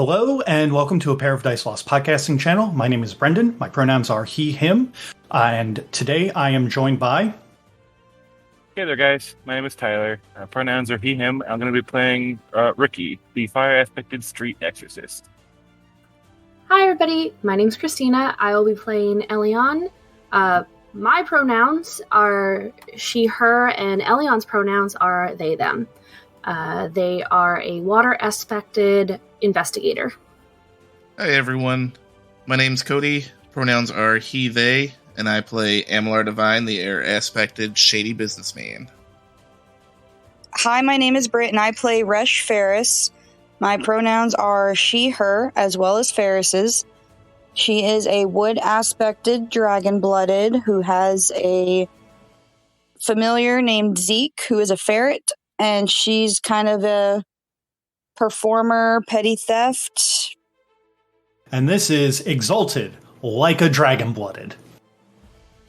Hello, and welcome to A Pair of Dice Lost podcasting channel. My name is Brendan. My pronouns are he, him. And today I am joined by... Hey there, guys. My name is Tyler. Pronouns are he, him. I'm going to be playing Riki, the fire-aspected street exorcist. Hi, everybody. My name's Christina. I will be playing Ellion. My pronouns are she, her, and Ellion's pronouns are they, them. They are a water-aspected investigator. Hi, everyone. My name's Cody. Pronouns are he, they, and I play Ellion Devine, the air-aspected shady businessman. Hi, my name is Britt, and I play Resh Fairus. My pronouns are she, her, as well as Fairus's. She is a wood-aspected dragon-blooded who has a familiar named Zeke, who is a ferret, and she's kind of a performer, petty theft. And this is Exalted, like a dragon-blooded.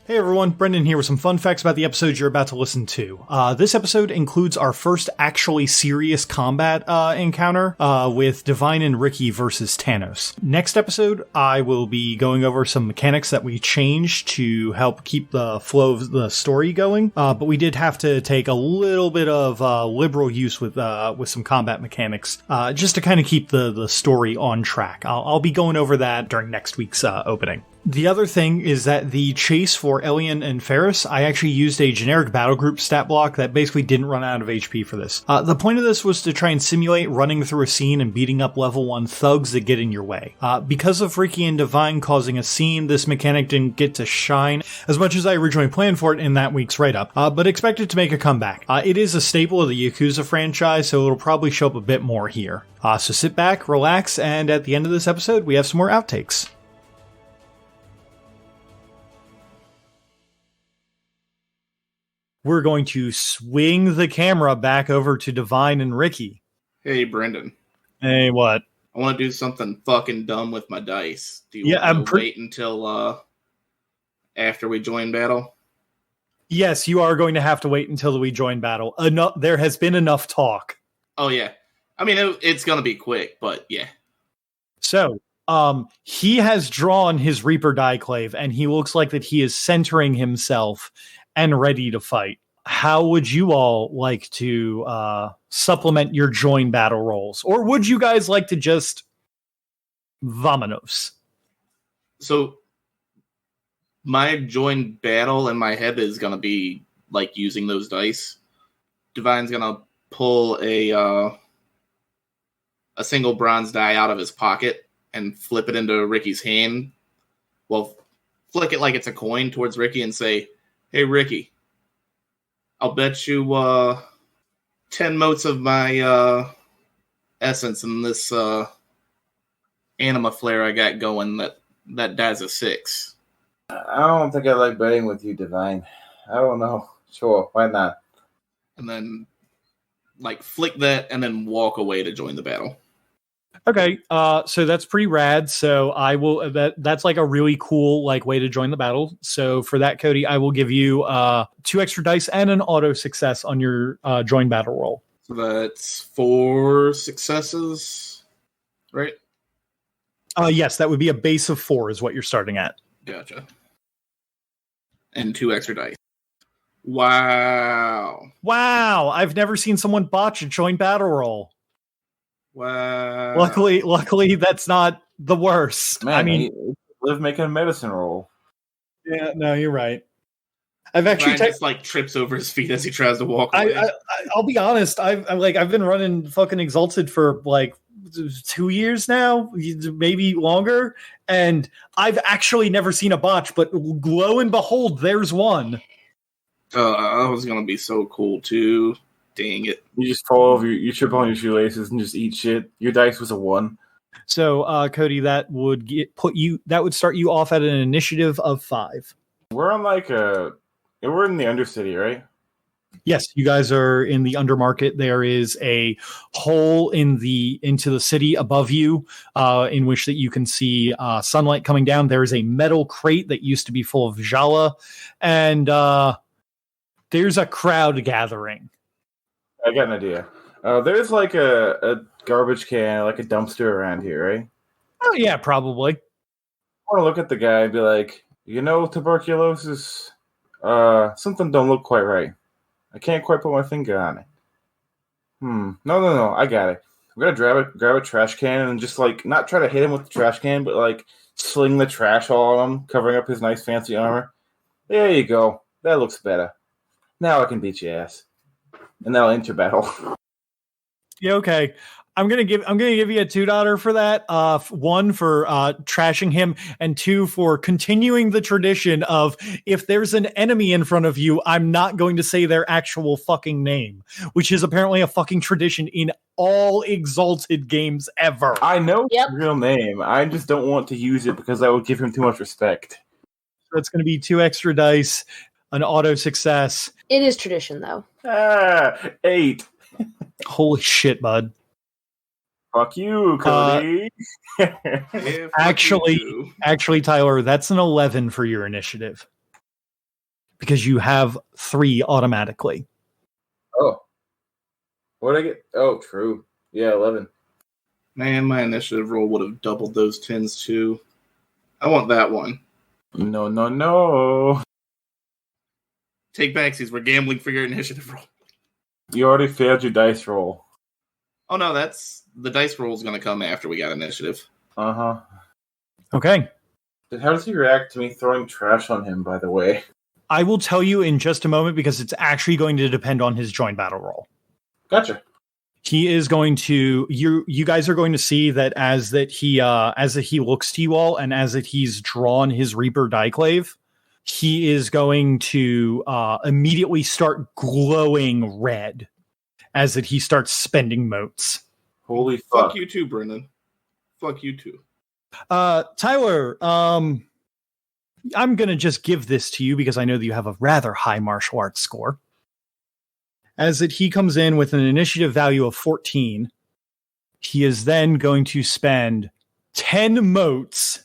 Hey everyone, Brendan here with some fun facts about the episode you're about to listen to. This episode includes our first actually serious combat encounter with Devine and Riki versus Tanos. Next episode, I will be going over some mechanics that we changed to help keep the flow of the story going, but we did have to take a little bit of liberal use with some combat mechanics, just to kind of keep the story on track. I'll be going over that during next week's opening. The other thing is that the chase for Ellion and Fairus, I actually used a generic battle group stat block that basically didn't run out of HP for this. The point of this was to try and simulate running through a scene and beating up level 1 thugs that get in your way. Because of Riki and Devine causing a scene, this mechanic didn't get to shine as much as I originally planned for it in that week's write-up, but expect it to make a comeback. It is a staple of the Yakuza franchise, so it'll probably show up a bit more here. So sit back, relax, and at the end of this episode, we have some more outtakes. We're going to swing the camera back over to Devine and Riki. Hey, Brendan. Hey, what? I want to do something fucking dumb with my dice. Do you want to wait until after we join battle? Yes, you are going to have to wait until we join battle. There has been enough talk. Oh, yeah. I mean, it's going to be quick, but yeah. So, he has drawn his Reaper Dieclave, and he looks like that he is centering himself and ready to fight. How would you all like to supplement your join battle rolls? Or would you guys like to just vamonos? So my join battle in my head is going to be like using those dice. Divine's going to pull a single bronze die out of his pocket and flip it into Ricky's hand. Well, flick it like it's a coin towards Riki and say, "Hey, Riki, I'll bet you 10 motes of my essence in this anima flare I got going that dies a 6. I don't think I like betting with you, Devine. I don't know. Sure, why not?" And then, like, flick that and then walk away to join the battle. Okay, so that's pretty rad. So I will. That's like a really cool way to join the battle. So for that, Cody, I will give you 2 extra dice and an auto success on your join battle roll. So that's 4 successes, right? Yes, that would be a base of 4 is what you're starting at. Gotcha. And 2 extra dice. Wow! I've never seen someone botch a join battle roll. Wow. Luckily, that's not the worst. Man, I mean, live making a medicine roll. Yeah, no, you're right. I've actually just trips over his feet as he tries to walk away. I'll be honest. I've been running fucking Exalted for 2 years now, maybe longer, and I've actually never seen a botch. But lo and behold, there's one. I was gonna be so cool too. Dang it. You just fall over, you trip on your shoelaces and just eat shit. Your dice was a 1. So, Cody, that would start you off at an initiative of 5. We're on we're in the Undercity, right? Yes, you guys are in the undermarket. There is a hole into the city above you, in which that you can see sunlight coming down. There is a metal crate that used to be full of Jala, and there's a crowd gathering. I got an idea. There's like a garbage can, like a dumpster around here, right? Oh, yeah, probably. I want to look at the guy and be like, tuberculosis, something don't look quite right. I can't quite put my finger on it. No, I got it. I'm gonna grab a trash can and just like not try to hit him with the trash can, but like sling the trash all on him, covering up his nice fancy armor. There you go. That looks better. Now I can beat your ass. And that'll enter battle. Yeah, okay. I'm gonna give you a $2 for that. One for trashing him, and two for continuing the tradition of if there's an enemy in front of you, I'm not going to say their actual fucking name, which is apparently a fucking tradition in all Exalted games ever. I know his real name. I just don't want to use it because I would give him too much respect. So it's gonna be 2 extra dice, an auto success. It is tradition, though. 8. Holy shit, bud. Fuck you, Cody. Yeah, Actually, Tyler, that's an 11 for your initiative. Because you have 3 automatically. Oh. What did I get? Oh, true. Yeah, 11. Man, my initiative roll would have doubled those 10s too. I want that one. No. Take backsies. We're gambling for your initiative roll. You already failed your dice roll. Oh no, the dice roll is going to come after we got initiative. Uh-huh. Okay. How does he react to me throwing trash on him, by the way? I will tell you in just a moment because it's actually going to depend on his joint battle roll. Gotcha. He is going to you guys are going to see that as that he looks to you all and as that he's drawn his Reaper Diclave, he is going to immediately start glowing red as that he starts spending motes. Holy fuck. Fuck you too, Brendan. Fuck you too. Tyler, I'm going to just give this to you because I know that you have a rather high martial arts score. As that he comes in with an initiative value of 14, he is then going to spend 10 motes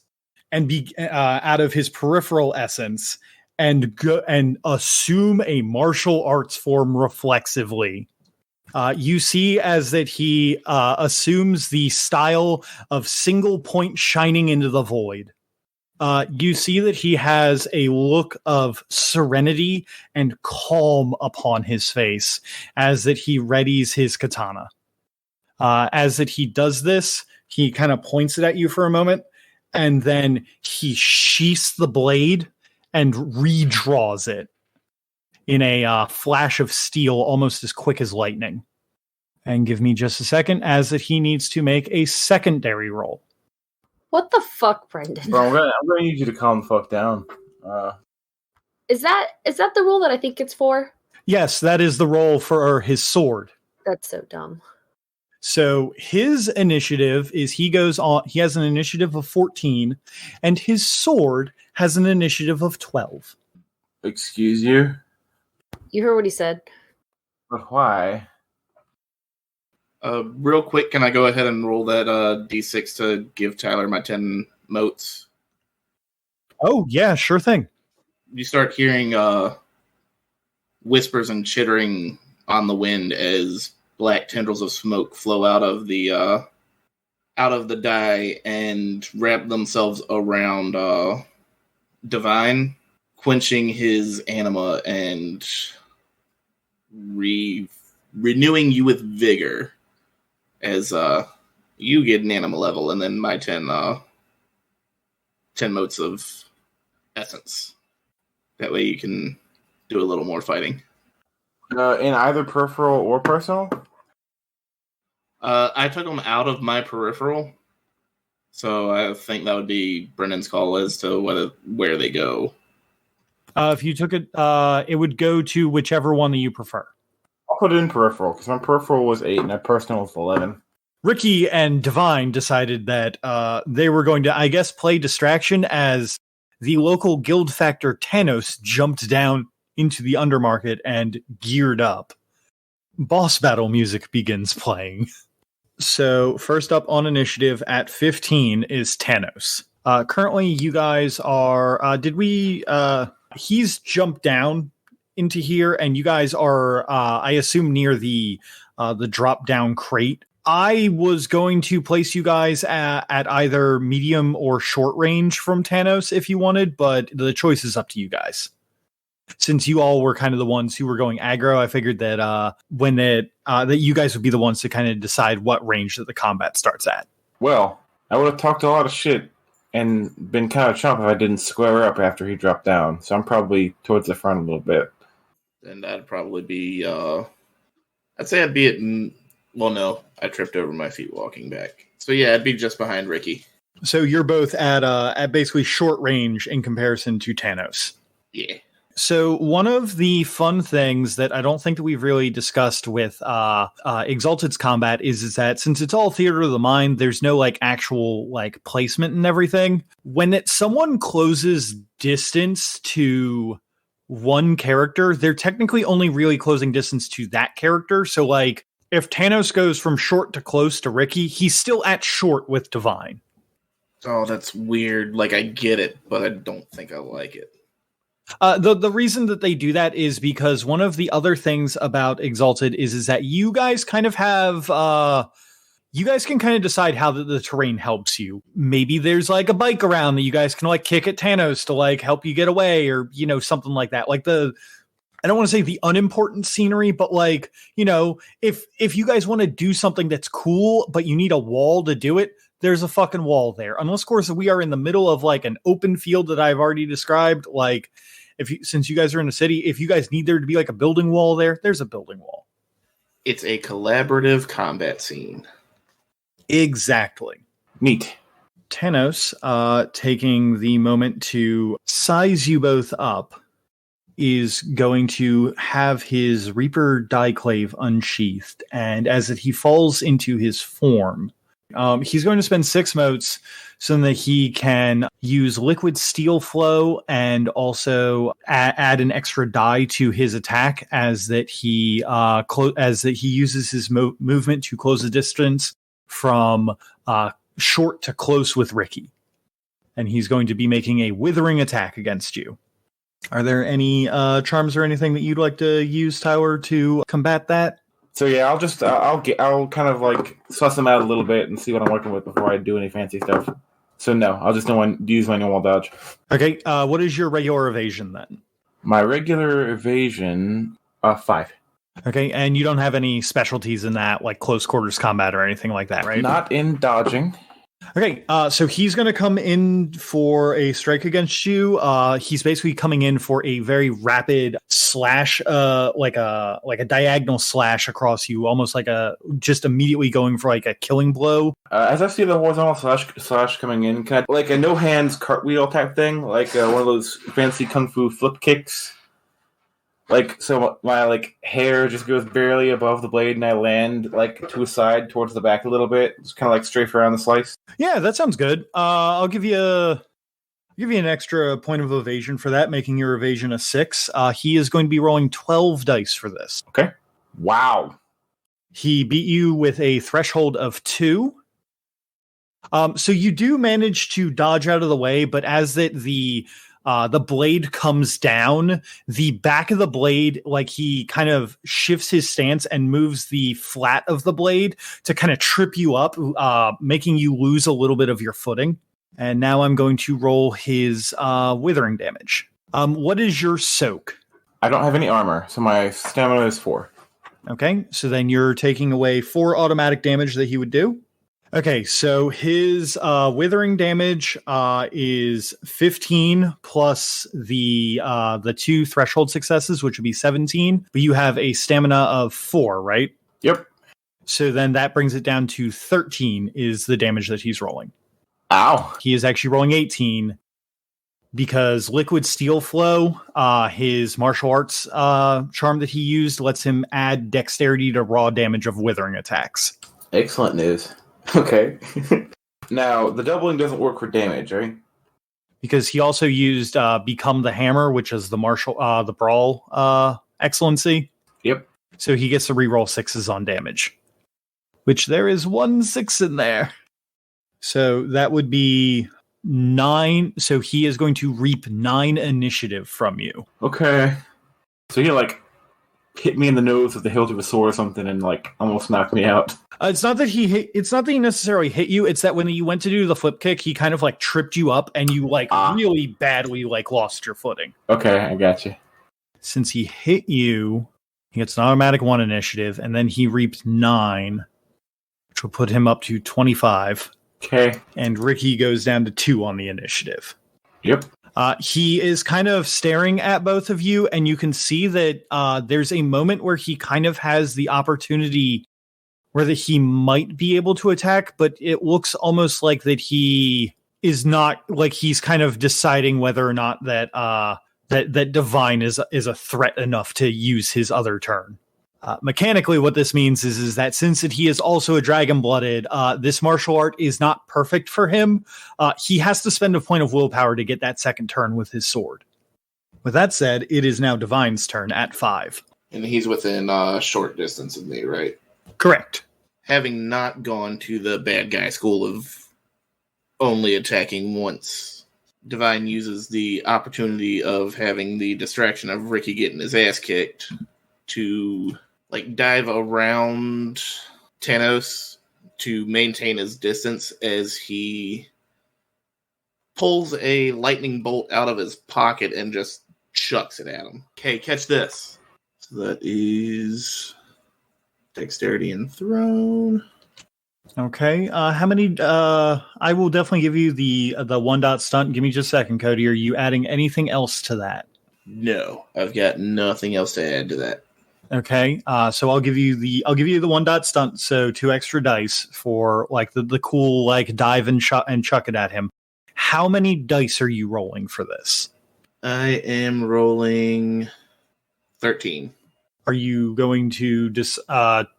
and be out of his peripheral essence and go and assume a martial arts form reflexively. You see as that he assumes the style of single point shining into the void. You see that he has a look of serenity and calm upon his face as that he readies his katana. As that he does this, he kind of points it at you for a moment, and then he sheaths the blade and redraws it in a flash of steel almost as quick as lightning. And give me just a second as that he needs to make a secondary roll. What the fuck, Brendan? Bro, I'm gonna need you to calm the fuck down. Is that the rule that I think it's for? Yes, that is the roll for his sword. That's so dumb. So his initiative is he has an initiative of 14, and his sword has an initiative of 12. Excuse you? You heard what he said. But why? Real quick, can I go ahead and roll that D6 to give Tyler my 10 motes? Oh, yeah, sure thing. You start hearing whispers and chittering on the wind as black tendrils of smoke flow out of the die and wrap themselves around Devine, quenching his anima and renewing you with vigor as you get an anima level and then my 10 motes of essence. That way you can do a little more fighting. In either peripheral or personal? I took them out of my peripheral, so I think that would be Brendan's call as to where they go. If you took it, it would go to whichever one that you prefer. I'll put it in peripheral, because my peripheral was 8 and my personal was 11. Riki and Devine decided that they were going to, I guess, play distraction as the local guild factor Tanos jumped down into the undermarket and geared up. Boss battle music begins playing. So first up on initiative at 15 is Tanos. Currently, you guys are, he's jumped down into here, and you guys are, I assume, near the the drop down crate. I was going to place you guys at either medium or short range from Tanos if you wanted, but the choice is up to you guys. Since you all were kind of the ones who were going aggro, I figured that that you guys would be the ones to kind of decide what range that the combat starts at. Well, I would have talked a lot of shit and been kind of chump if I didn't square up after he dropped down. So I'm probably towards the front a little bit. And that'd probably be, I'd say I'd be at, well, no, I tripped over my feet walking back. So yeah, I'd be just behind Riki. So you're both at basically short range in comparison to Tanos. Yeah. So one of the fun things that I don't think that we've really discussed with Exalted's combat is that since it's all theater of the mind, there's no like actual like placement and everything. When someone closes distance to one character, they're technically only really closing distance to that character. So like if Tanos goes from short to close to Riki, he's still at short with Devine. Oh, that's weird. Like, I get it, but I don't think I like it. The reason that they do that is because one of the other things about Exalted is that you guys kind of have you guys can kind of decide how the terrain helps you. Maybe there's like a bike around that you guys can like kick at Tanos to like help you get away, or you know, something like that. Like I don't want to say the unimportant scenery, but like, you know, if you guys want to do something that's cool but you need a wall to do it, there's a fucking wall there. Unless, of course, we are in the middle of like an open field that I've already described. Like, since you guys are in a city, if you guys need there to be like a building wall there's a building wall. It's a collaborative combat scene. Exactly. Neat. Tanos, taking the moment to size you both up, is going to have his Reaper Diclave unsheathed, and as he falls into his form, he's going to spend 6 motes so that he can use Liquid Steel Flow and also add an extra die to his attack as that he uses his movement to close the distance from short to close with Riki. And he's going to be making a withering attack against you. Are there any charms or anything that you'd like to use, Tyler, to combat that? So yeah, I'll kind of like suss them out a little bit and see what I'm working with before I do any fancy stuff. So no, I'll just use my normal dodge. Okay, what is your regular evasion then? My regular evasion, 5. Okay, and you don't have any specialties in that, like close quarters combat or anything like that, right? Not in dodging. Okay, so he's going to come in for a strike against you. He's basically coming in for a very rapid slash, like a diagonal slash across you, almost like just immediately going for like a killing blow. As I see the horizontal slash coming in, kind of like a no hands cartwheel type thing, like one of those fancy kung fu flip kicks. Like, so my like hair just goes barely above the blade and I land like to a side towards the back a little bit. Just kind of like strafe around the slice. Yeah, that sounds good. I'll give you an extra point of evasion for that, making your evasion a 6. He is going to be rolling 12 dice for this. Okay. Wow. He beat you with a threshold of 2. So you do manage to dodge out of the way, but as the blade comes down, the back of the blade, like he kind of shifts his stance and moves the flat of the blade to kind of trip you up, making you lose a little bit of your footing. And now I'm going to roll his withering damage. What is your soak? I don't have any armor, so my stamina is 4. Okay, so then you're taking away 4 automatic damage that he would do. Okay, so his withering damage is 15 plus the 2 threshold successes, which would be 17. But you have a stamina of 4, right? Yep. So then that brings it down to 13 is the damage that he's rolling. Ow. He is actually rolling 18 because Liquid Steel Flow, his martial arts charm that he used, lets him add dexterity to raw damage of withering attacks. Excellent news. Okay. Now, the doubling doesn't work for damage, right? Because he also used Become the Hammer, which is the Brawl excellency. Yep. So he gets to reroll 6s on damage. Which there is 1 6 in there. So that would be 9. So he is going to reap 9 initiative from you. Okay. So he like hit me in the nose with the hilt of a sword or something and like almost knocked me out. It's not that it's not that he necessarily hit you. It's that when you went to do the flip kick, he kind of like tripped you up and you like really badly like lost your footing. Okay, I got you. Since he hit you, he gets an automatic 1 initiative, and then he reaped 9, which will put him up to 25. Okay. And Riki goes down to 2 on the initiative. Yep. He is kind of staring at both of you, and you can see that there's a moment where he kind of has the opportunity where that he might be able to attack, but it looks almost like that he is not, like he's kind of deciding whether or not that that Devine is a threat enough to use his other turn. Mechanically, what this means is that since he is also a dragon-blooded, this martial art is not perfect for him. He has to spend a point of willpower to get that second turn with his sword. With that said, it is now Devine's turn at 5. And he's within short distance of me, right? Correct. Having not gone to the bad guy school of only attacking once, Devine uses the opportunity of having the distraction of Riki getting his ass kicked to like dive around Tanos to maintain his distance as he pulls a lightning bolt out of his pocket and just chucks it at him. Okay, catch this. So that is dexterity and thrown. Okay. How many? I will definitely give you the 1 stunt. Give me just a second, Cody. Are you adding anything else to that? No, I've got nothing else to add to that. Okay. So I'll give you the 1 stunt. So 2 extra dice for like the cool like dive and chuck it at him. How many dice are you rolling for this? I am rolling 13. Are you going to just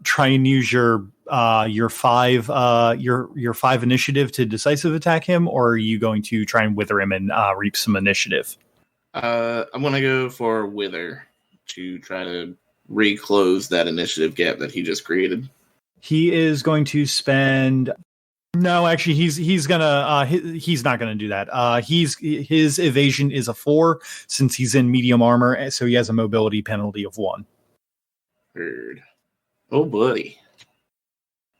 try and use your 5 initiative to decisive attack him, or are you going to try and wither him and reap some initiative? I'm gonna go for wither to try to reclose that initiative gap that he just created. He is going to spend. No, actually, he's gonna he's not gonna do that. His evasion is a 4 since he's in medium armor, so he has a mobility penalty of 1. Heard. Oh, buddy.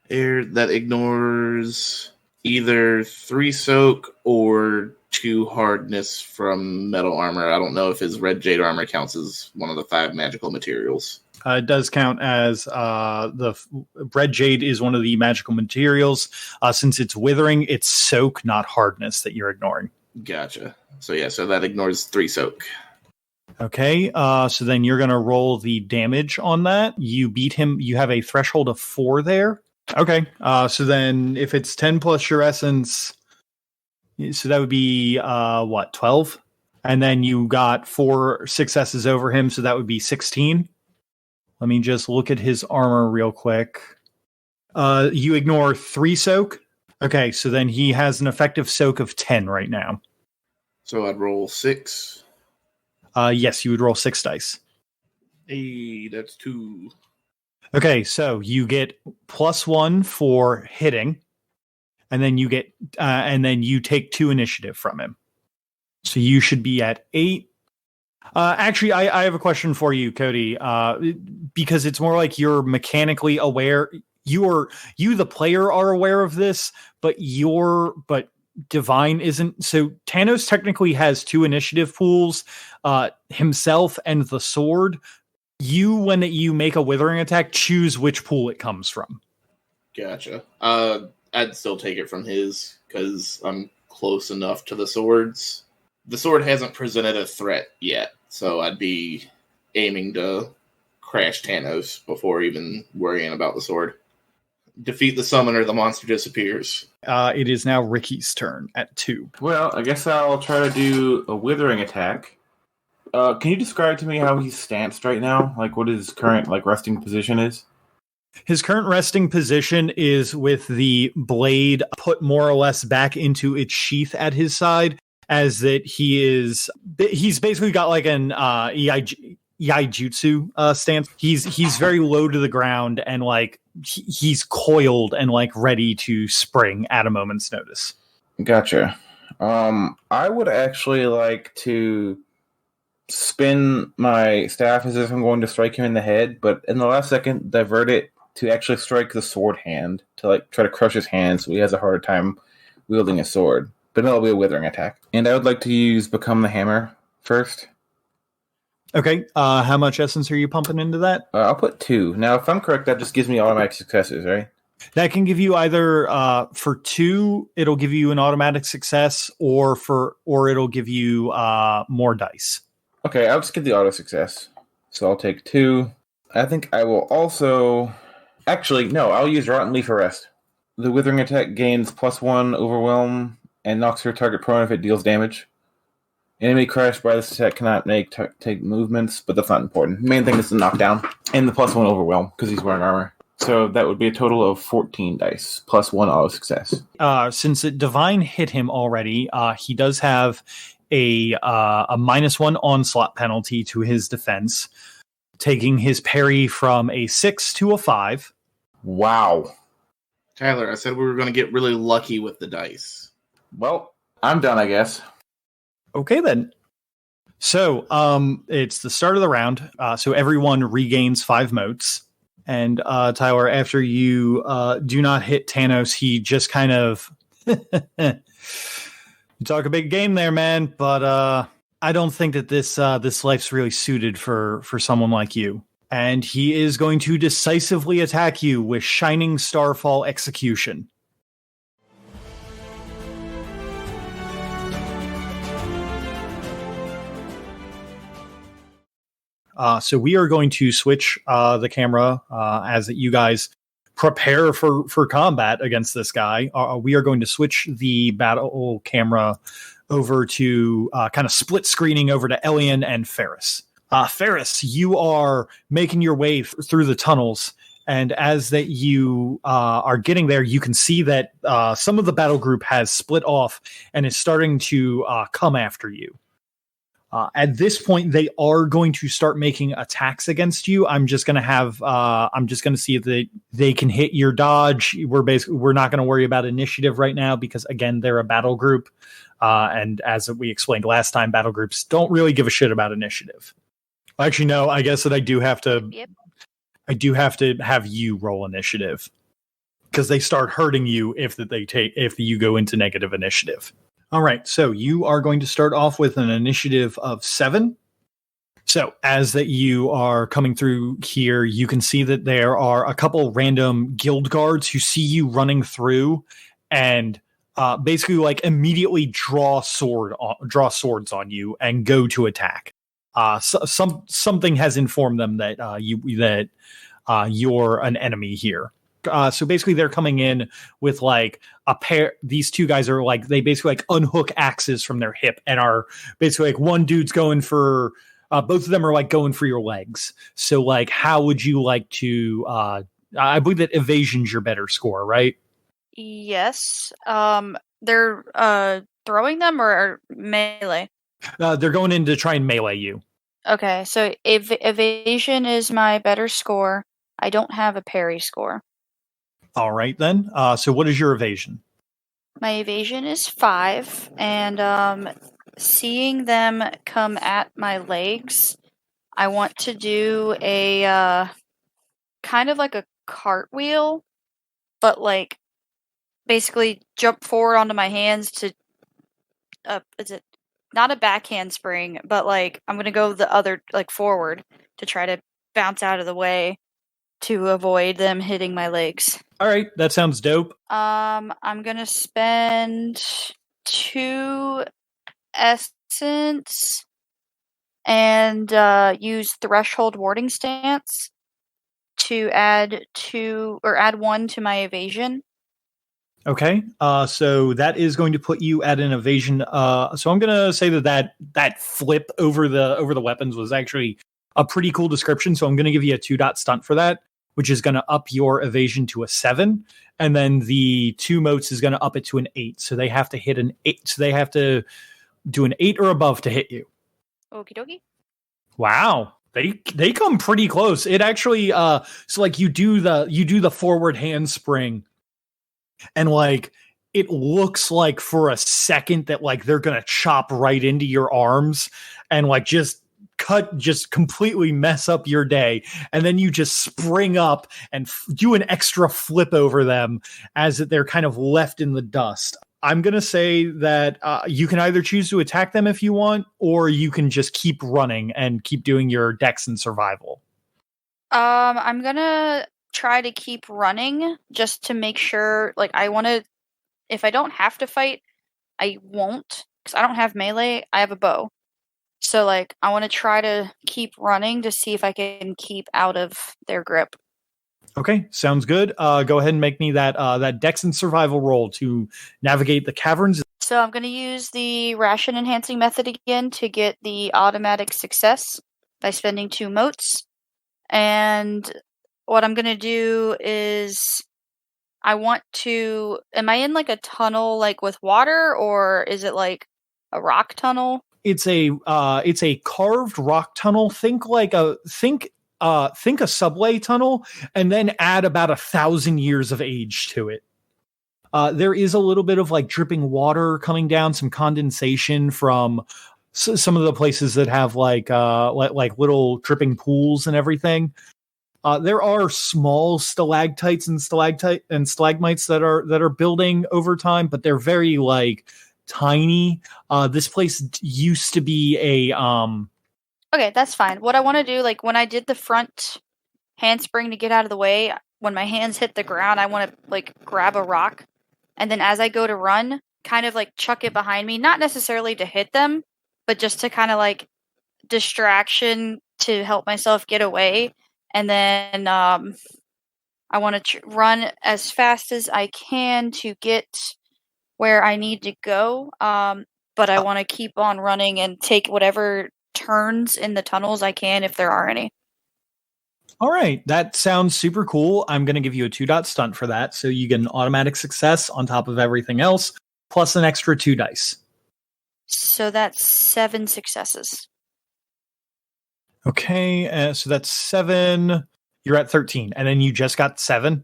That ignores either 3 soak or 2 hardness from metal armor. I don't know if his red jade armor counts as one of the 5 magical materials. It does count as the red jade is one of the magical materials. Since it's withering, it's soak, not hardness that you're ignoring. Gotcha. So that ignores 3 soak. Okay, so then you're going to roll the damage on that. You beat him. You have a threshold of 4 there. Okay, so then if it's 10 plus your essence, so that would be, 12? And then you got 4 successes over him, so that would be 16. Let me just look at his armor real quick. You ignore 3 soak. Okay, so then he has an effective soak of 10 right now. So I'd roll 6. Yes, you would roll 6 dice. Hey, that's 2. Okay, so you get +1 for hitting, and then you take 2 initiative from him. So you should be at 8. Actually, I have a question for you, Cody, because it's more like you're mechanically aware. You the player are aware of this, but Devine isn't. So Tanos technically has 2 initiative pools, himself and the sword. When you make a withering attack, choose which pool it comes from. Gotcha. I'd still take it from his because I'm close enough to the swords. The sword hasn't presented a threat yet, so I'd be aiming to crash Tanos before even worrying about the sword. Defeat the summoner, the monster disappears. It is now Riki's turn at 2. Well, I guess I'll try to do a withering attack. Can you describe to me how he's stanced right now? Like what his current resting position is? His current resting position is with the blade put more or less back into its sheath at his side, as that he's basically got like an Iaijutsu stance. He's very low to the ground and like he's coiled and like ready to spring at a moment's notice. Gotcha. I would actually like to spin my staff as if I'm going to strike him in the head, but in the last second, divert it to actually strike the sword hand to like try to crush his hand, so he has a harder time wielding a sword. But it'll be a withering attack. And I would like to use Become the Hammer first. Okay. How much essence are you pumping into that? I'll put 2. Now, if I'm correct, that just gives me automatic successes, right? That can give you either for 2, it'll give you an automatic success, or it'll give you more dice. Okay, I'll just get the auto success. So I'll take 2. I think I will also... Actually, no, I'll use Rotten Leaf Arrest. The withering attack gains +1 overwhelm and knocks her target prone if it deals damage. Enemy crushed by this attack cannot take movements, but that's not important. The main thing is the knockdown and the +1 overwhelm because he's wearing armor. So that would be a total of 14 dice plus 1 auto success. Since Divine hit him already, he does have a -1 onslaught penalty to his defense, taking his parry from a 6 to a 5. Wow. Tyler, I said we were going to get really lucky with the dice. Well, I'm done, I guess. Okay, then. So, it's the start of the round. So everyone regains 5 motes. And, Tyler, after you do not hit Tanos, he just kind of... You talk a big game there, man, but I don't think that this life's really suited for someone like you. And he is going to decisively attack you with Shining Starfall Execution. So we are going to switch the camera as you guys prepare for combat against this guy. We are going to switch the battle camera over to kind of split screening over to Ellion and Fairus. Fairus, you are making your way through the tunnels, and as that you are getting there, you can see that some of the battle group has split off and is starting to come after you. At this point, they are going to start making attacks against you. I'm just going to see if they can hit your dodge. We're not going to worry about initiative right now because, again, they're a battle group. And as we explained last time, battle groups don't really give a shit about initiative. Actually, no, I guess that I do have to. Yep. I do have to have you roll initiative because they start hurting you if you go into negative initiative. All right, so you are going to start off with an initiative of 7. So as that you are coming through here, you can see that there are a couple random guild guards who see you running through and basically like immediately draw swords on you and go to attack. Something has informed them that you're an enemy here. So basically they're coming in with like a pair. These two guys are like, they basically like unhook axes from their hip and are basically like one dude's going for, both of them are like going for your legs. So like, how would you like to, I believe that evasion's your better score, right? Yes. They're throwing them or melee? They're going in to try and melee you. Okay, so evasion is my better score. I don't have a parry score. All right, then. So what is your evasion? My evasion is 5, and seeing them come at my legs, I want to do a kind of like a cartwheel, but like basically jump forward onto my hands to is it not a backhand spring, but like I'm gonna go the other like forward to try to bounce out of the way to avoid them hitting my legs. All right, that sounds dope. I'm gonna spend 2 essence and use Threshold Warding Stance to add 1 to my evasion. Okay, so that is going to put you at an evasion. So I'm going to say that flip over the weapons was actually a pretty cool description. So I'm going to give you a 2-dot stunt for that, which is going to up your evasion to a 7, and then the 2 motes is going to up it to an 8. So they have to hit an 8. So they have to do an 8 or above to hit you. Okie dokie. Wow. They come pretty close. It actually so like you do the forward handspring. And like it looks like for a second that like they're gonna chop right into your arms and like just just completely mess up your day, and then you just spring up and do an extra flip over them as they're kind of left in the dust. I'm going to say that you can either choose to attack them if you want, or you can just keep running and keep doing your dex and survival. I'm going to try to keep running just to make sure, like, if I don't have to fight, I won't, because I don't have melee, I have a bow. So, like, I want to try to keep running to see if I can keep out of their grip. Okay, sounds good. Go ahead and make me that dex and survival roll to navigate the caverns. So I'm going to use the ration enhancing method again to get the automatic success by spending 2 motes. And what I'm going to do is am I in like a tunnel like with water, or is it like a rock tunnel? It's a carved rock tunnel. Think a subway tunnel, and then add about 1,000 years of age to it. There is a little bit of like dripping water coming down, some condensation from some of the places that have like little dripping pools and everything. There are small stalactites and stalagmites that are building over time, but they're very like tiny. This place used to be a Okay, that's fine. What I want to do, like when I did the front handspring to get out of the way, when my hands hit the ground, I want to like grab a rock, and then as I go to run, kind of like chuck it behind me, not necessarily to hit them, but just to kind of like distraction to help myself get away. And then I want to run as fast as I can to get where I need to go, but I want to keep on running and take whatever turns in the tunnels I can, if there are any. All right, that sounds super cool. I'm going to give you a 2-dot stunt for that, so you get an automatic success on top of everything else, plus an extra 2 dice. So that's 7 successes. Okay, so that's 7. You're at 13, and then you just got 7.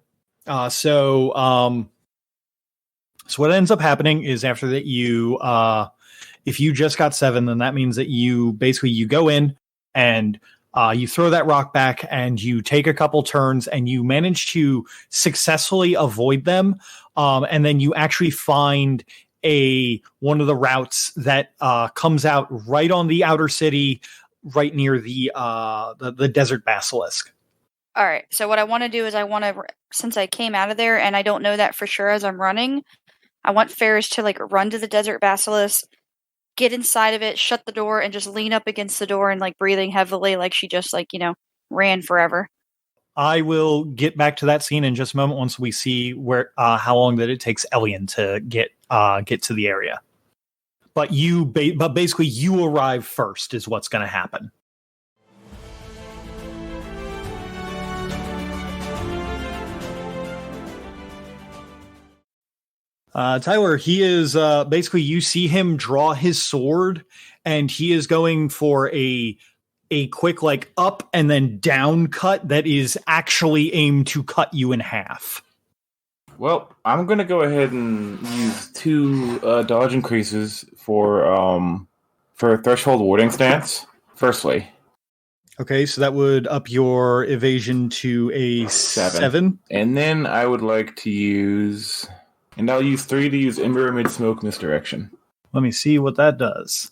So what ends up happening is after that, if you just got 7, then that means that you go in and you throw that rock back and you take a couple turns and you manage to successfully avoid them. And then you actually find one of the routes that comes out right on the outer city, right near the desert basilisk. All right. So what I want to do is since I came out of there and I don't know that for sure as I'm running, I want Fairus to like run to the desert basilisk, get inside of it, shut the door, and just lean up against the door and like breathing heavily like she just like, ran forever. I will get back to that scene in just a moment once we see where how long that it takes Ellion to get to the area. But basically you arrive first is what's going to happen. Tyler, he is basically, you see him draw his sword, and he is going for a quick like up and then down cut that is actually aimed to cut you in half. Well, I'm going to go ahead and use 2 dodge increases for threshold warding stance. Firstly. Okay, so that would up your evasion to a 7. And then I would like to use... And I'll use 3 to use Ember Amid Smoke Misdirection. Let me see what that does.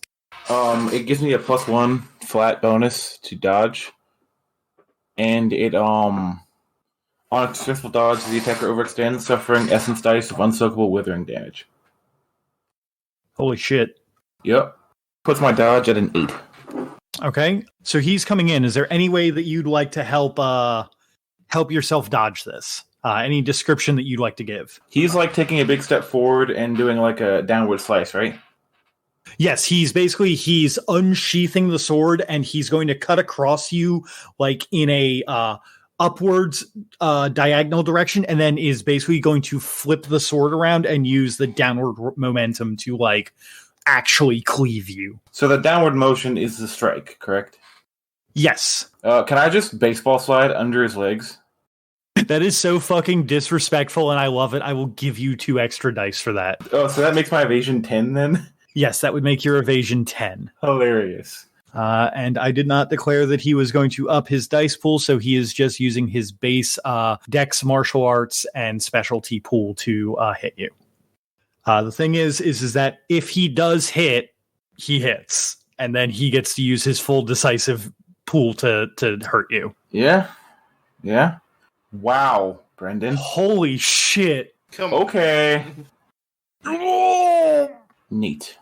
It gives me a +1 flat bonus to dodge. And it, on a successful dodge, the attacker overextends, suffering essence dice of unsoakable withering damage. Holy shit. Yep. Puts my dodge at an 8. Okay, so he's coming in. Is there any way that you'd like to help yourself dodge this? Any description that you'd like to give? He's like taking a big step forward and doing like a downward slice, right? Yes, he's unsheathing the sword and he's going to cut across you like in a upwards diagonal direction, and then is basically going to flip the sword around and use the downward momentum to like actually cleave you. So the downward motion is the strike, correct? Yes. Can I just baseball slide under his legs? That is so fucking disrespectful, and I love it. I will give you 2 extra dice for that. Oh, so that makes my evasion 10 then? Yes, that would make your evasion 10. Hilarious. And I did not declare that he was going to up his dice pool, so he is just using his base Dex, Martial Arts, and Specialty pool to hit you. The thing is that if he does hit, he hits, and then he gets to use his full Decisive pool to hurt you. Yeah. Wow, Brendan. Holy shit. Come on. Okay. Neat.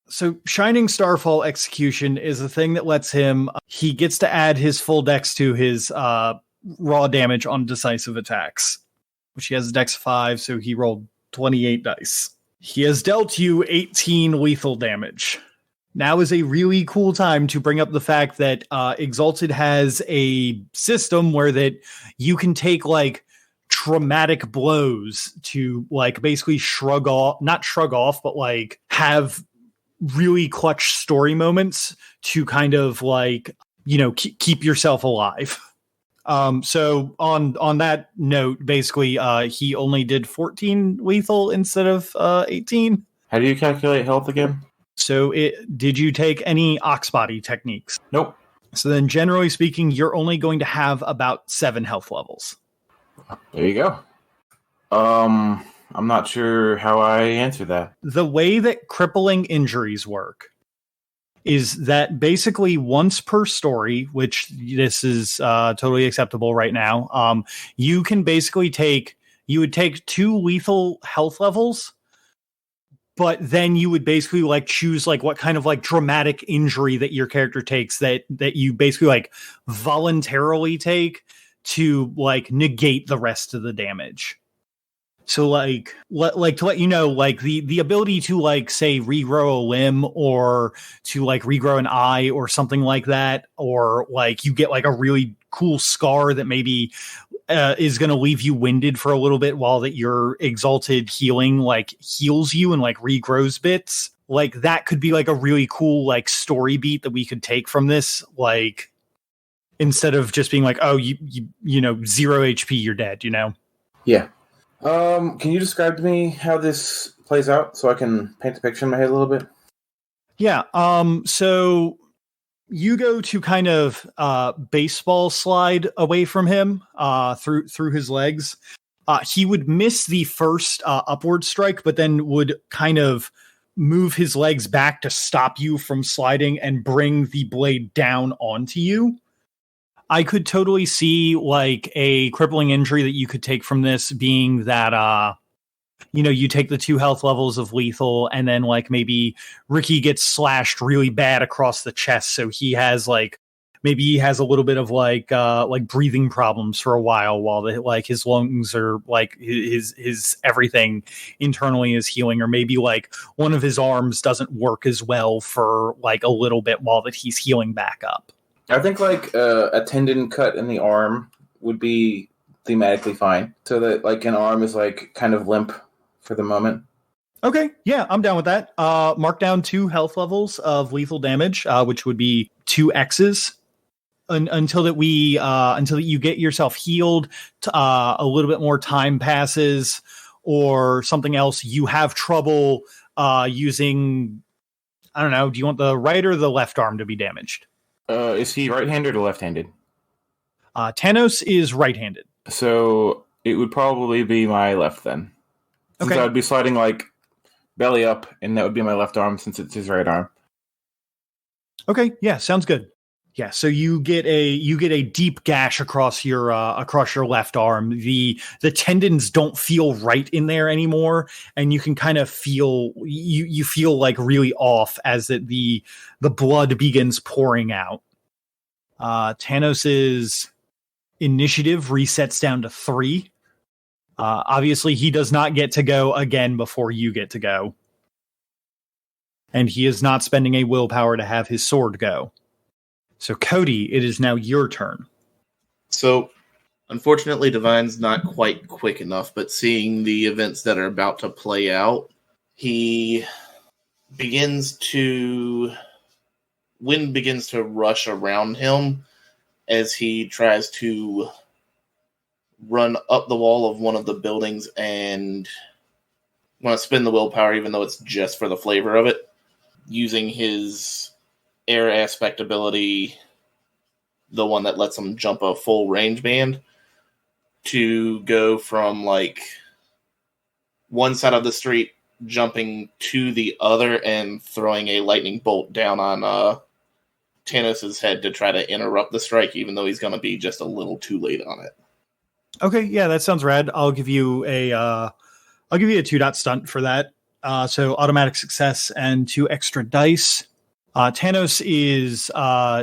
So Shining Starfall Execution is a thing that lets him, he gets to add his full dex to his raw damage on decisive attacks, which he has a dex 5, so he rolled 28 dice. He has dealt you 18 lethal damage. Now is a really cool time to bring up the fact that Exalted has a system where that you can take like traumatic blows to like basically not shrug off, but like have really clutch story moments to kind of like, keep yourself alive. So on that note, basically, he only did 14 lethal instead of 18. How do you calculate health again? So did you take any Oxbody techniques? Nope. So then generally speaking, you're only going to have about 7 health levels. There you go. I'm not sure how I answer that. The way that crippling injuries work is that basically once per story, which this is totally acceptable right now, you can basically you would take 2 lethal health levels, but then you would basically like choose like what kind of like dramatic injury that your character takes that you basically like voluntarily take to like negate the rest of the damage. So like to let you know, like the ability to like say regrow a limb or to like regrow an eye or something like that, or like you get like a really cool scar that maybe is going to leave you winded for a little bit while that your exalted healing like heals you and like regrows bits. Like that could be like a really cool like story beat that we could take from this, like instead of just being like, oh, you 0 HP, you're dead, Yeah. Can you describe to me how this plays out so I can paint a picture in my head a little bit? Yeah. So you go to kind of baseball slide away from him through his legs. He would miss the first upward strike, but then would kind of move his legs back to stop you from sliding and bring the blade down onto you. I could totally see like a crippling injury that you could take from this being that, you take the 2 health levels of lethal and then like maybe Riki gets slashed really bad across the chest. So he has like, maybe he has a little bit of like breathing problems for a while like his lungs are like his everything internally is healing, or maybe like one of his arms doesn't work as well for like a little bit while that he's healing back up. I think like a tendon cut in the arm would be thematically fine. So that like an arm is like kind of limp for the moment. Okay, yeah, I'm down with that. Mark down 2 health levels of lethal damage, which would be 2 X's until that you get yourself healed. A little bit more time passes, or something else. You have trouble using. I don't know. Do you want the right or the left arm to be damaged? Is he right-handed or left-handed? Tanos is right-handed. So it would probably be my left then. Since Okay. I would be sliding like belly up, and that would be my left arm since it's his right arm. Okay, yeah, sounds good. Yeah, so you get a deep gash across your left arm. The tendons don't feel right in there anymore, and you can kind of feel you feel like really off as the blood begins pouring out. Tanos's initiative resets down to 3. Obviously, he does not get to go again before you get to go, and he is not spending a willpower to have his sword go. So, Cody, it is now your turn. So, unfortunately, Divine's not quite quick enough, but seeing the events that are about to play out, wind begins to rush around him as he tries to run up the wall of one of the buildings and want to spend the willpower, even though it's just for the flavor of it, using his air aspect ability, the one that lets him jump a full range band, to go from like one side of the street jumping to the other and throwing a lightning bolt down on Tanos' head to try to interrupt the strike, even though he's going to be just a little too late on it. Okay, yeah, that sounds rad. I'll give you a 2-dot stunt for that. So automatic success and 2 extra dice. Tanos is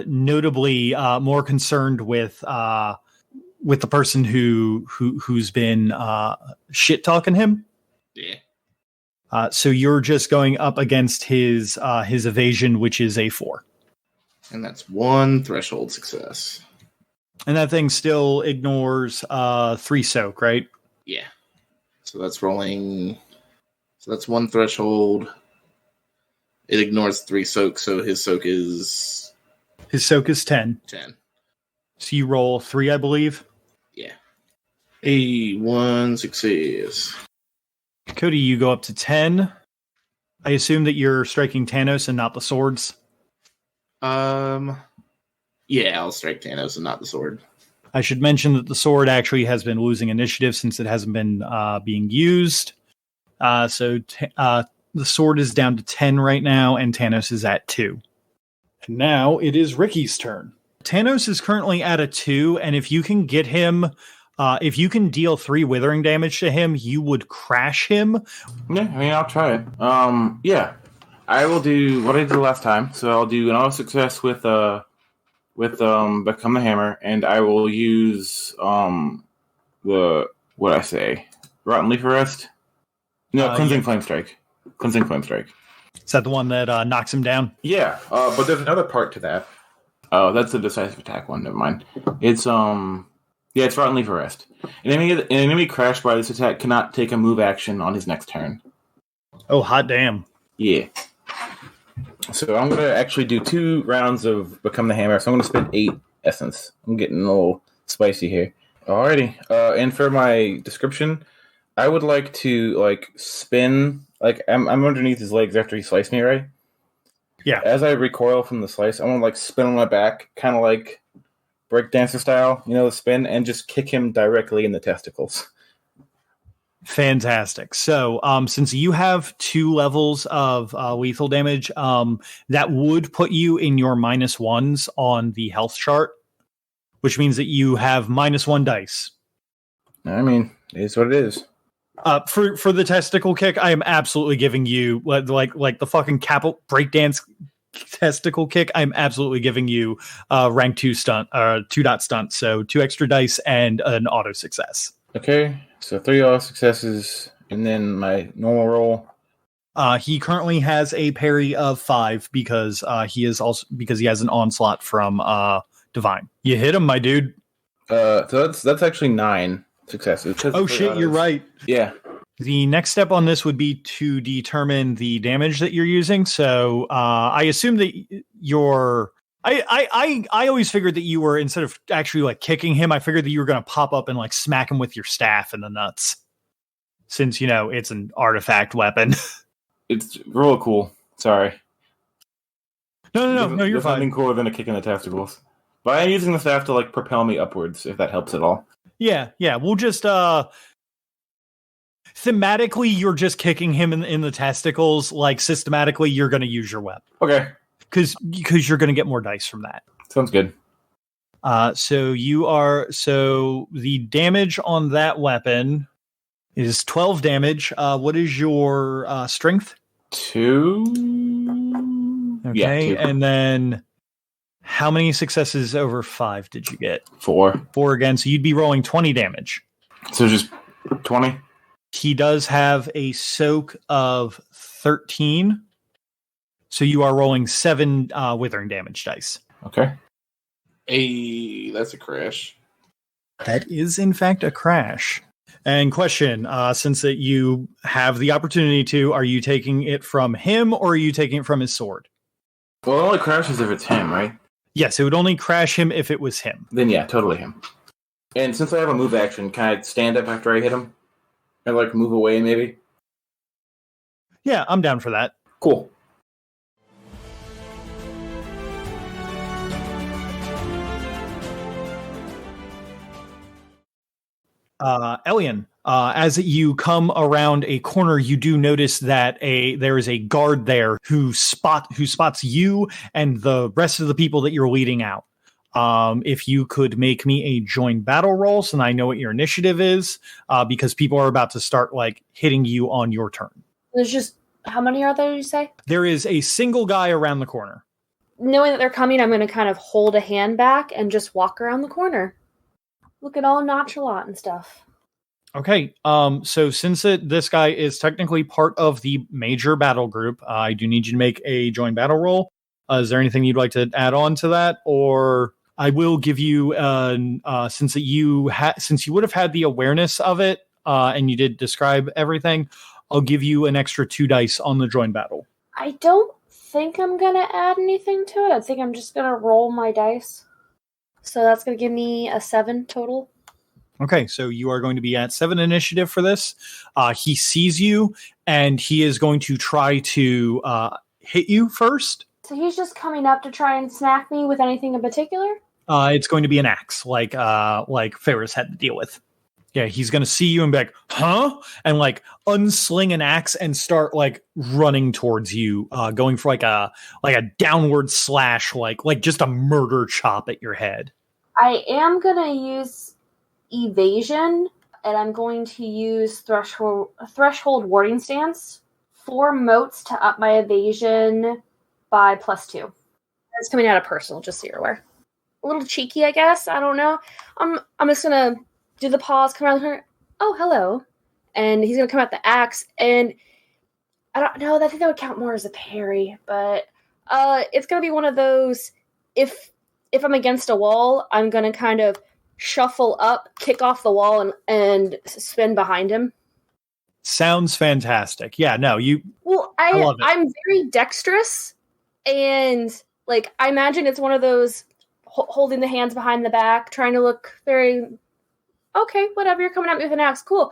notably more concerned with the person who's been shit talking him. Yeah. So you're just going up against his evasion, which is a 4. And that's 1 threshold success. And that thing still ignores 3 soak, right? Yeah. So that's rolling. So that's 1 threshold. It ignores 3 soak, so his soak is 10. 10. So you roll 3, I believe. Yeah. A 1 success. Cody, you go up to 10. I assume that you're striking Tanos and not the swords. Yeah, I'll strike Tanos and not the sword. I should mention that the sword actually has been losing initiative since it hasn't been being used. So the sword is down to 10 right now, and Tanos is at 2. And now it is Ricky's turn. Tanos is currently at a 2, and if you can get him, if you can deal 3 withering damage to him, you would crash him. Yeah, I mean, I'll try it. Yeah, I will do what I did last time. So I'll do an auto success with Become the Hammer, and I will use Rotten Leaf Arrest? No, Cleansing Flame Strike. Cleansing Flame Strike. Is that the one that knocks him down? Yeah, but there's another part to that. Oh, that's the decisive attack one. Never mind. It's it's Rotten Leaf Arrest. An enemy crashed by this attack cannot take a move action on his next turn. Oh, hot damn! Yeah. So I'm gonna actually do 2 rounds of Become the Hammer. So I'm gonna spend 8 essence. I'm getting a little spicy here. Alrighty. And for my description, I would like to spin. I'm underneath his legs after he sliced me, right? Yeah. As I recoil from the slice, I want to spin on my back, kind of like breakdancer style, the spin, and just kick him directly in the testicles. Fantastic. So, since you have 2 levels of lethal damage, that would put you in your -1s on the health chart, which means that you have -1 dice. I mean, it is what it is. For the testicle kick, I am absolutely giving you like the fucking breakdance testicle kick. I'm absolutely giving you rank 2 stunt, 2-dot stunt. So 2 extra dice and an auto success. Okay, so 3 auto successes, and then my normal roll. He currently has a parry of 5 because he has an onslaught from Devine. You hit him, my dude. So that's actually 9 successes. Oh shit, you're right. Yeah. The next step on this would be to determine the damage that you're using. So I assume that I always figured that you were, instead of actually kicking him, I figured that you were going to pop up and smack him with your staff in the nuts. Since, it's an artifact weapon. It's real cool. Sorry. No, you're there's fine. Nothing cooler than a kick in the testicles. But I'm using the staff to propel me upwards, if that helps at all. Yeah. We'll just thematically, you're just kicking him in the testicles. Systematically, you're going to use your weapon. Okay. Because you're going to get more dice from that. Sounds good. So the damage on that weapon is 12 damage. What is your strength? 2. Okay, Yeah, 2. And then how many successes over 5 did you get? 4. 4 again, so you'd be rolling 20 damage. So just 20? He does have a soak of 13. So you are rolling 7 withering damage dice. Okay. Hey, that's a crash. That is, in fact, a crash. And question, since that you have the opportunity to, are you taking it from him or are you taking it from his sword? Well, it only crashes if it's him, right? Yes, it would only crash him if it was him. Then yeah, totally him. And since I have a move action, can I stand up after I hit him? Or move away maybe? Yeah, I'm down for that. Cool. Ellion, as you come around a corner, you do notice that there is a guard there who spots you and the rest of the people that you're leading out. If you could make me a join battle roll, so I know what your initiative is, because people are about to start like hitting you on your turn. There's just, how many are there, you say? There is a single guy around the corner. Knowing that they're coming, I'm going to kind of hold a hand back and just walk around the corner. Looking all nonchalant and stuff. Okay, so since this guy is technically part of the major battle group, I do need you to make a join battle roll. Is there anything you'd like to add on to that, or I will give you since you would have had the awareness of it and you did describe everything, I'll give you an extra 2 dice on the join battle. I don't think I'm gonna add anything to it. I think I'm just gonna roll my dice. So that's gonna give me a 7 total. Okay, so you are going to be at 7 initiative for this. He sees you, and he is going to try to hit you first. So he's just coming up to try and smack me with anything in particular? It's going to be an axe, like Fairus had to deal with. Yeah, he's going to see you and be like, huh? And like unsling an axe and start like running towards you, going for like a downward slash, like just a murder chop at your head. I am going to use evasion, and I'm going to use threshold warding stance. 4 motes to up my evasion by +2. It's coming out of personal, just so you're aware. A little cheeky, I guess. I don't know. I'm just gonna do the pause, come around her. Oh, hello. And he's gonna come out the axe, and I don't know. I think that would count more as a parry, but it's gonna be one of those. If I'm against a wall, I'm gonna kind of shuffle up, kick off the wall, and spin behind him. Sounds fantastic. Yeah, no, you. Well, I love it. I'm very dexterous, and like I imagine it's one of those holding the hands behind the back, trying to look very okay. Whatever, you're coming at me with an axe, cool.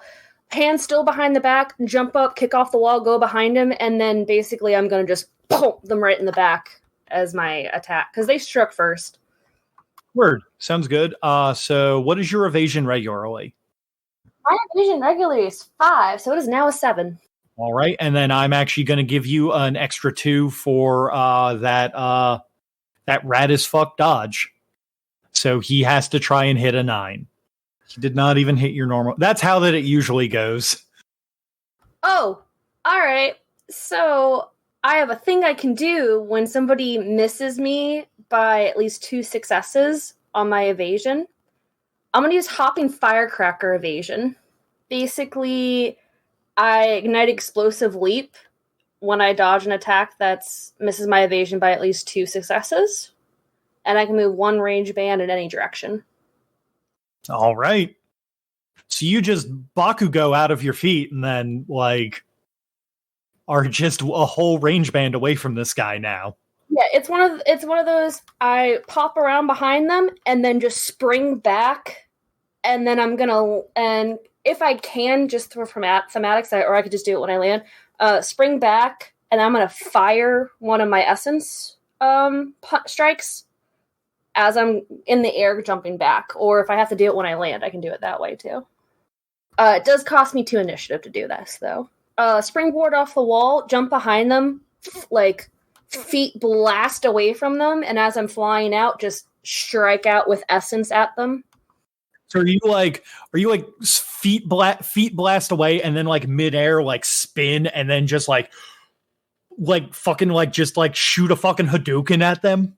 Hands still behind the back, jump up, kick off the wall, go behind him, and then basically I'm gonna just pump them right in the back as my attack because they struck first. Word, sounds good. So what is your evasion regularly? My evasion regularly is 5, so it is now a 7. All right, and then I'm actually going to give you an extra 2 for that rad as fuck dodge. So he has to try and hit a 9. He did not even hit your normal. That's how that it usually goes. Oh, all right. So I have a thing I can do when somebody misses me by at least 2 successes on my evasion. I'm going to use Hopping Firecracker evasion. Basically, I ignite Explosive Leap when I dodge an attack that misses my evasion by at least 2 successes. And I can move 1 range band in any direction. All right. So you just Bakugo out of your feet and then, like, are just a whole range band away from this guy now. Yeah, it's one of those, I pop around behind them and then just spring back, and then I'm gonna, and if I can, just throw thematics, or I could just do it when I land, spring back, and I'm gonna fire one of my essence strikes as I'm in the air jumping back, or if I have to do it when I land, I can do it that way too. It does cost me 2 initiative to do this, though. Springboard off the wall, jump behind them, like, feet blast away from them, and as I'm flying out, just strike out with essence at them. So are you like feet blast away and then like midair like spin and then just like fucking like just like shoot a fucking Hadouken at them?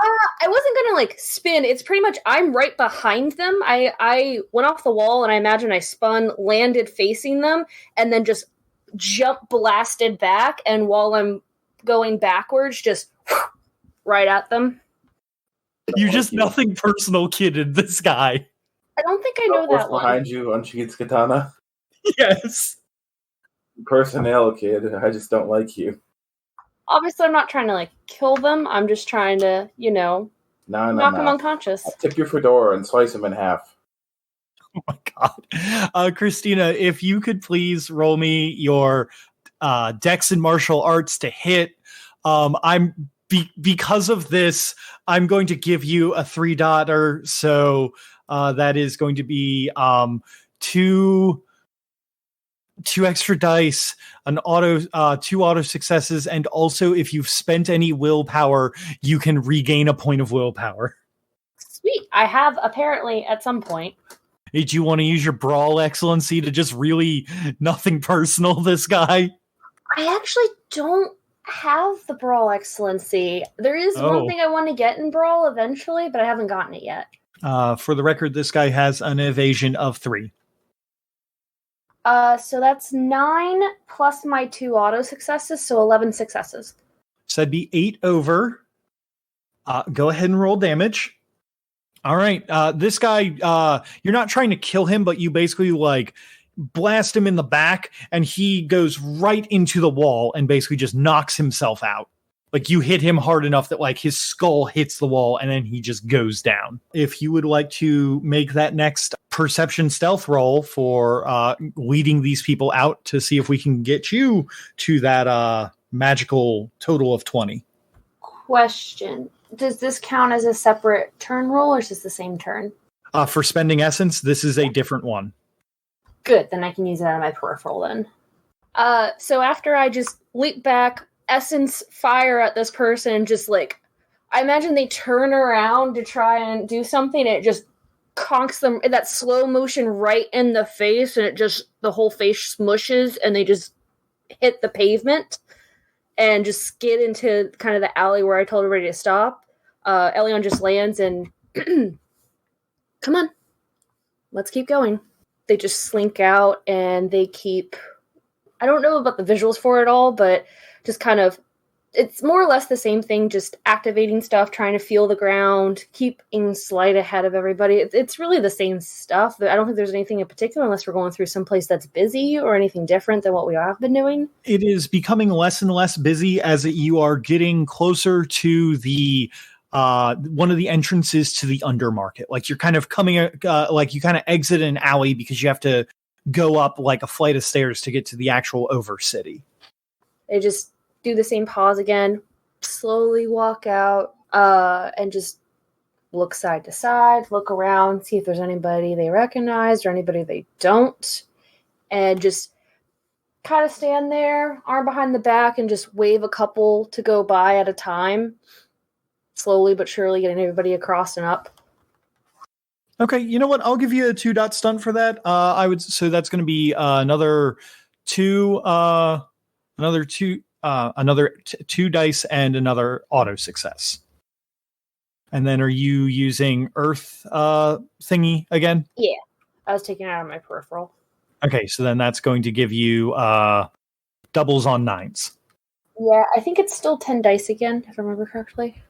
I wasn't gonna like spin. It's pretty much I'm right behind them. I went off the wall and I imagine I spun, landed facing them, and then just jump blasted back, and while I'm going backwards, just right at them. You just nothing personal kidded this guy. I don't think I know that one. Behind you, unsheathes katana. Yes. Personnel, kid. I just don't like you. Obviously, I'm not trying to like kill them. I'm just trying to, knock them unconscious. I'll tip your fedora and slice them in half. Oh my god, Christina, if you could please roll me your Dex and martial arts to hit. Because of this, I'm going to give you a 3-dotter. So that is going to be two extra dice, two auto successes, and also if you've spent any willpower, you can regain a point of willpower. Sweet. I have apparently at some point. Did you want to use your brawl excellency to just really nothing personal this guy? I actually don't have the brawl excellency. There is one thing I want to get in brawl eventually, but I haven't gotten it yet. For the record, this guy has an evasion of 3. So that's 9 plus my 2 auto successes, so 11 successes. So that'd be 8 over. Go ahead and roll damage. All right. This guy, you're not trying to kill him, but you basically blast him in the back, and he goes right into the wall and basically just knocks himself out. Like, you hit him hard enough that his skull hits the wall, and then he just goes down. If you would like to make that next perception stealth roll for leading these people out to see if we can get you to that magical total of 20. Question. Does this count as a separate turn roll, or is this the same turn? For spending essence, this is a different one. Good, then I can use it out of my peripheral then. So after I just leap back, essence fire at this person, just I imagine they turn around to try and do something, and it just conks them in that slow motion right in the face, and the whole face smushes, and they just hit the pavement and just skid into kind of the alley where I told everybody to stop. Ellion just lands and come on, let's keep going. They just slink out, and they keep, I don't know about the visuals for it all, but just kind of, it's more or less the same thing, just activating stuff, trying to feel the ground, keeping slight ahead of everybody. It's really the same stuff. I don't think there's anything in particular unless we're going through some place that's busy or anything different than what we have been doing. It is becoming less and less busy as you are getting closer to the one of the entrances to the undermarket. You're kind of coming, you kind of exit an alley because you have to go up a flight of stairs to get to the actual overcity. They just do the same pause again, slowly walk out, and just look side to side, look around, see if there's anybody they recognize or anybody they don't, and just kind of stand there, arm behind the back, and just wave a couple to go by at a time, slowly but surely getting everybody across and up. Okay, you know what? I'll give you a 2-dot stunt for that. So that's going to be another 2 dice and another auto success. And then are you using Earth thingy again? Yeah, I was taking it out of my peripheral. Okay, so then that's going to give you doubles on 9s. Yeah, I think it's still 10 dice again, if I remember correctly.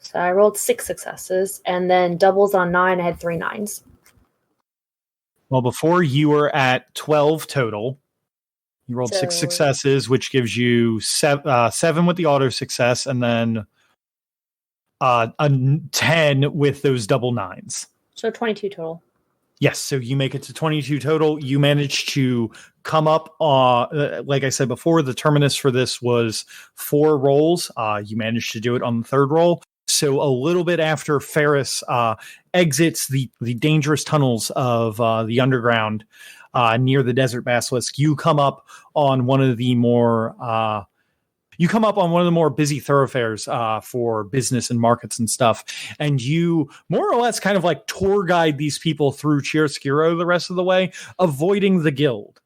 So I rolled 6 successes, and then doubles on 9, I had 3 9s. Well, before you were at 12 total. You rolled 6 successes, which gives you 7 with the auto success, and then a 10 with those double 9s. So 22 total. Yes, so you make it to 22 total. You managed to come up, like I said before, the terminus for this was 4 rolls. You managed to do it on the 3rd roll. So a little bit after Fairus exits the dangerous tunnels of the underground near the Desert Basilisk, you come up on one of the more busy thoroughfares for business and markets and stuff, and you more or less kind of tour guide these people through Chiaroscuro the rest of the way, avoiding the guild.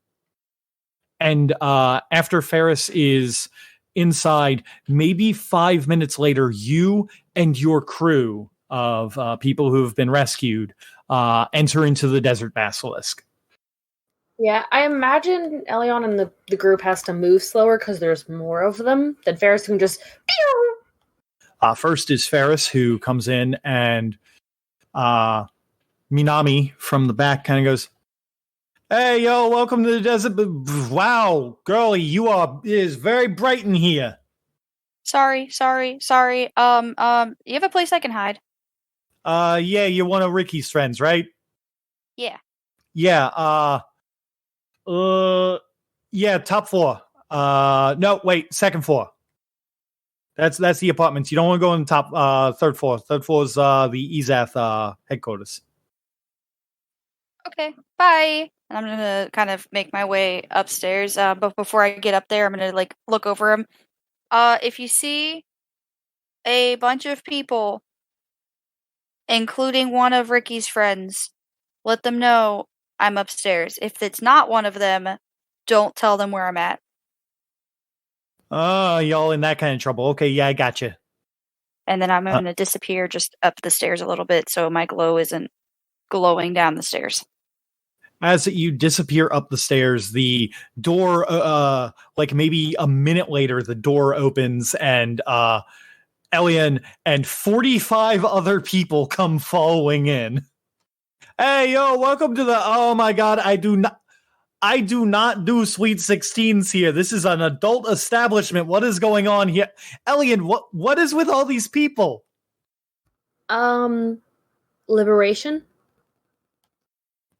And after Fairus is inside, maybe 5 minutes later, you and your crew of people who have been rescued enter into the Desert Basilisk. Yeah, I imagine Ellion and the group has to move slower because there's more of them than Fairus can just... First is Fairus, who comes in, and Minami from the back kind of goes, "Hey, yo, welcome to the desert. Wow, girlie, it is very bright in here." Sorry. You have a place I can hide? Yeah, you're one of Ricky's friends, right? Yeah. Yeah, yeah, top floor. No, wait, second floor. That's the apartments. You don't want to go on the top, third floor. Third floor is the EZAF headquarters. Okay, bye. And I'm gonna kind of make my way upstairs. But before I get up there, I'm gonna like look over him. If you see a bunch of people, including one of Ricky's friends, let them know I'm upstairs. If it's not one of them, don't tell them where I'm at. Oh, y'all in that kind of trouble. Okay, yeah, I got you. And then I'm going to disappear just up the stairs a little bit so my glow isn't glowing down the stairs. As you disappear up the stairs, the door, like maybe a minute later, the door opens and Ellion and 45 other people come following in. Hey, yo, welcome to the... Oh my god, I do not do Sweet 16s here. This is an adult establishment. What is going on here? Ellion, what is with all these people? Liberation?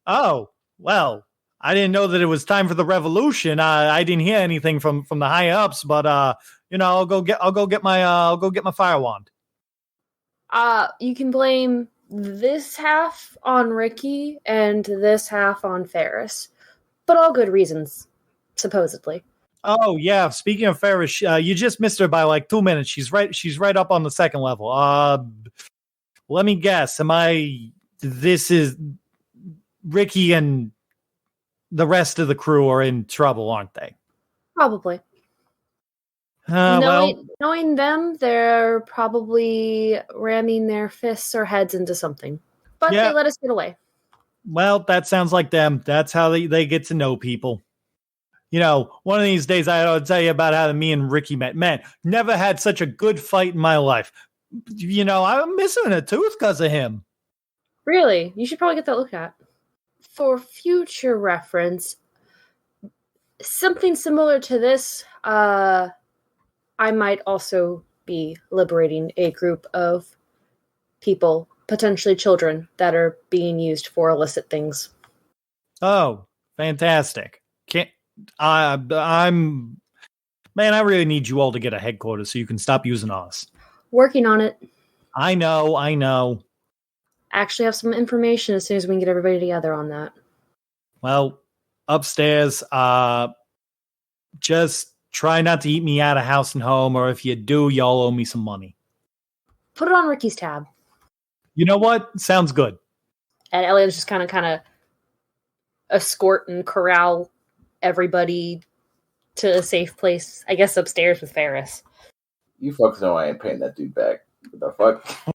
Oh, well, I didn't know that it was time for the revolution. I didn't hear anything from the high ups, but I'll go get my fire wand. You can blame this half on Riki and this half on Fairus. But all good reasons, supposedly. Oh yeah. Speaking of Fairus, you just missed her by like 2 minutes. She's right up on the second level. Let me guess. This is Riki and the rest of the crew are in trouble, aren't they? Probably. Knowing them, they're probably ramming their fists or heads into something. But they let us get away. Well, that sounds like them. That's how they get to know people. You know, one of these days I'll tell you about how me and Riki met. Man, never had such a good fight in my life. You know, I'm missing a tooth because of him. Really? You should probably get that looked at. For future reference, something similar to this, I might also be liberating a group of people, potentially children, that are being used for illicit things. Oh, fantastic. I really need you all to get a headquarters so you can stop using us. Working on it. I know. Actually have some information as soon as we can get everybody together on that. Well, upstairs, just try not to eat me out of house and home, or if you do, y'all owe me some money. Put it on Ricky's tab. You know what? Sounds good. And Ellion's just kind of escort and corral everybody to a safe place, I guess upstairs with Fairus. You folks know I ain't paying that dude back. What the fuck?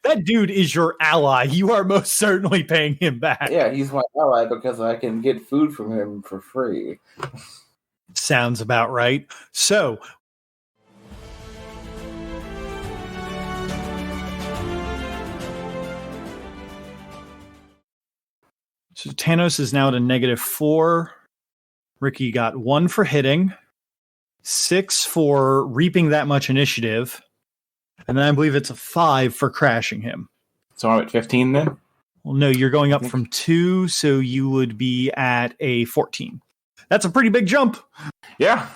That dude is your ally. You are most certainly paying him back. Yeah, he's my ally because I can get food from him for free. Sounds about right. So Tanos is now at a -4. Riki got 1 for hitting, 6 for reaping that much initiative, and then I believe it's a 5 for crashing him. So I'm at 15 then? Well, no, you're going up from 2, so you would be at a 14. That's a pretty big jump. Yeah.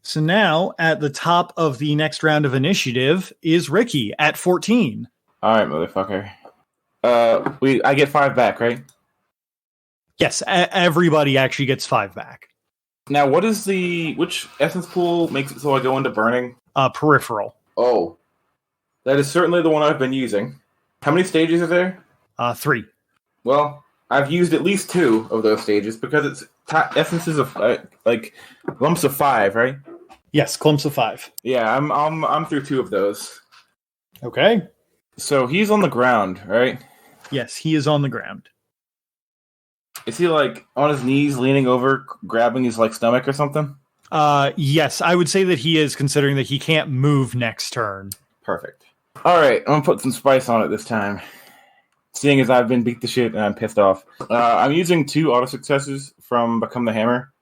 So now, at the top of the next round of initiative is Riki at 14. All right, motherfucker. I get 5 back, right? Yes, everybody actually gets 5 back. Now, which essence pool makes it so I go into burning? Peripheral. Oh, that is certainly the one I've been using. How many stages are there? 3. Well, I've used at least 2 of those stages because it's essences of like lumps of 5, right? Yes, clumps of 5. Yeah, I'm through 2 of those. Okay. So he's on the ground, right? Yes, he is on the ground. Is he like on his knees, leaning over, grabbing his like stomach or something? Yes, I would say that he is, considering that he can't move next turn. Perfect. All right, I'm gonna put some spice on it this time. Seeing as I've been beat to shit and I'm pissed off, I'm using 2 auto successes from Become the Hammer.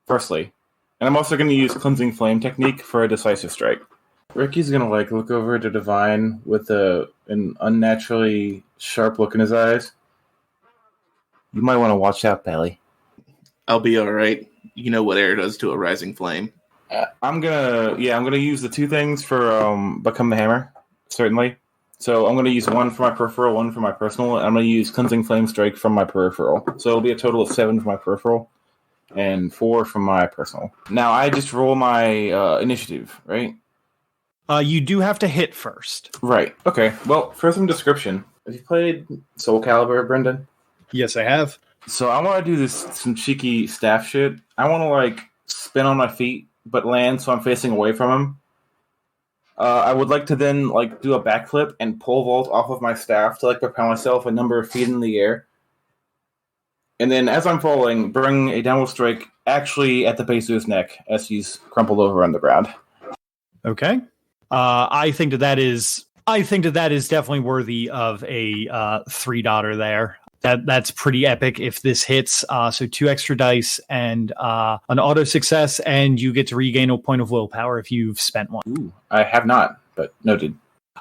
Firstly, and I'm also going to use Cleansing Flame technique for a decisive strike. Riki's gonna like look over to Devine with an unnaturally sharp look in his eyes. You might want to watch out, Belly. I'll be all right. You know what air does to a rising flame. I'm gonna use the 2 things for Become the Hammer, certainly. So I'm going to use one for my peripheral, one for my personal, and I'm going to use Cleansing Flame Strike from my peripheral. So it'll be a total of 7 for my peripheral and 4 from my personal. Now I just roll my initiative, right? You do have to hit first. Right. Okay. Well, for some description, have you played Soul Calibur, Brendan? Yes, I have. So I want to do some cheeky staff shit. I want to spin on my feet, but land so I'm facing away from him. I would like to then do a backflip and pole vault off of my staff to propel myself a number of feet in the air. And then as I'm falling, bring a downward strike actually at the base of his neck as he's crumpled over on the ground. Okay. I think that is definitely worthy of a 3 there. That's pretty epic if this hits. So 2 extra dice and an auto success, and you get to regain a point of willpower if you've spent one. Ooh, I have not, but noted.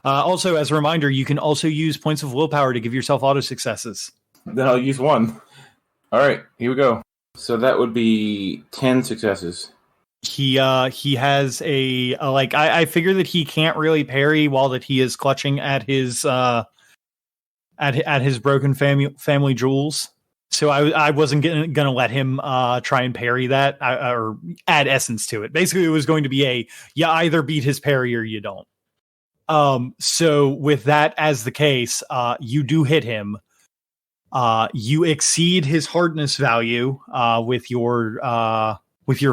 Also, as a reminder, you can also use points of willpower to give yourself auto successes. Then I'll use 1. All right, here we go. So that would be 10 successes. He has I figure that he can't really parry while that he is clutching at his at his broken family jewels. So I wasn't gonna let him try and parry that or add essence to it. Basically, it was going to be you either beat his parry or you don't. So with that as the case, you do hit him. You exceed his hardness value with your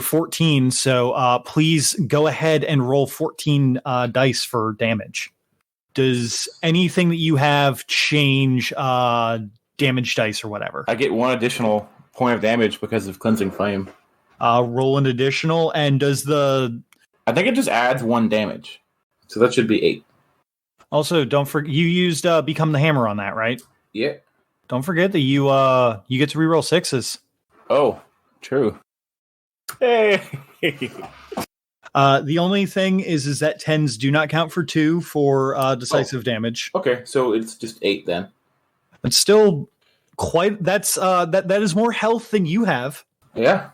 14. So please go ahead and roll 14 dice for damage. Does anything that you have change damage dice or whatever? I get 1 additional point of damage because of Cleansing Flame. Roll an additional, and does I think it just adds 1 damage. So that should be 8. Also, don't forget, you used Become the Hammer on that, right? Yeah. Don't forget that you get to reroll 6s. Oh, true. Hey! The only thing is that 10s do not count for 2 for decisive damage. Okay, so it's just 8 then. It's still quite. That is more health than you have. Yeah.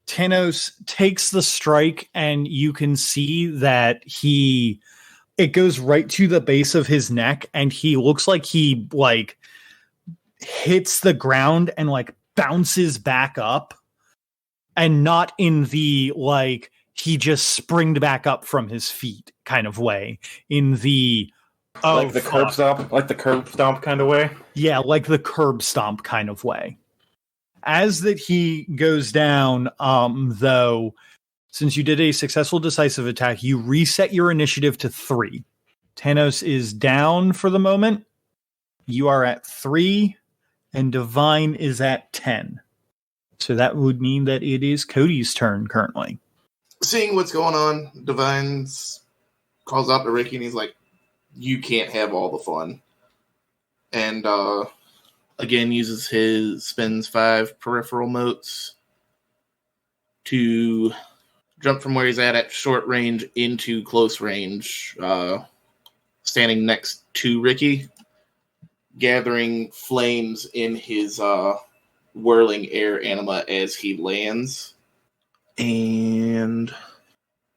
Tanos takes the strike, and you can see that it goes right to the base of his neck, and he looks like he hits the ground and bounces back up, and not in the he just springed back up from his feet kind of way, in the curb stomp kind of way. Yeah, like the curb stomp kind of way. As that he goes down, though, since you did a successful decisive attack, you reset your initiative to 3. Tanos is down for the moment. You are at 3, and Devine is at 10. So that would mean that it is Cody's turn currently. Seeing what's going on, Devine's calls out to Riki, and he's like, "You can't have all the fun." And again, spends 5 peripheral motes to jump from where he's at short range into close range, standing next to Riki, gathering flames in his whirling air anima as he lands. And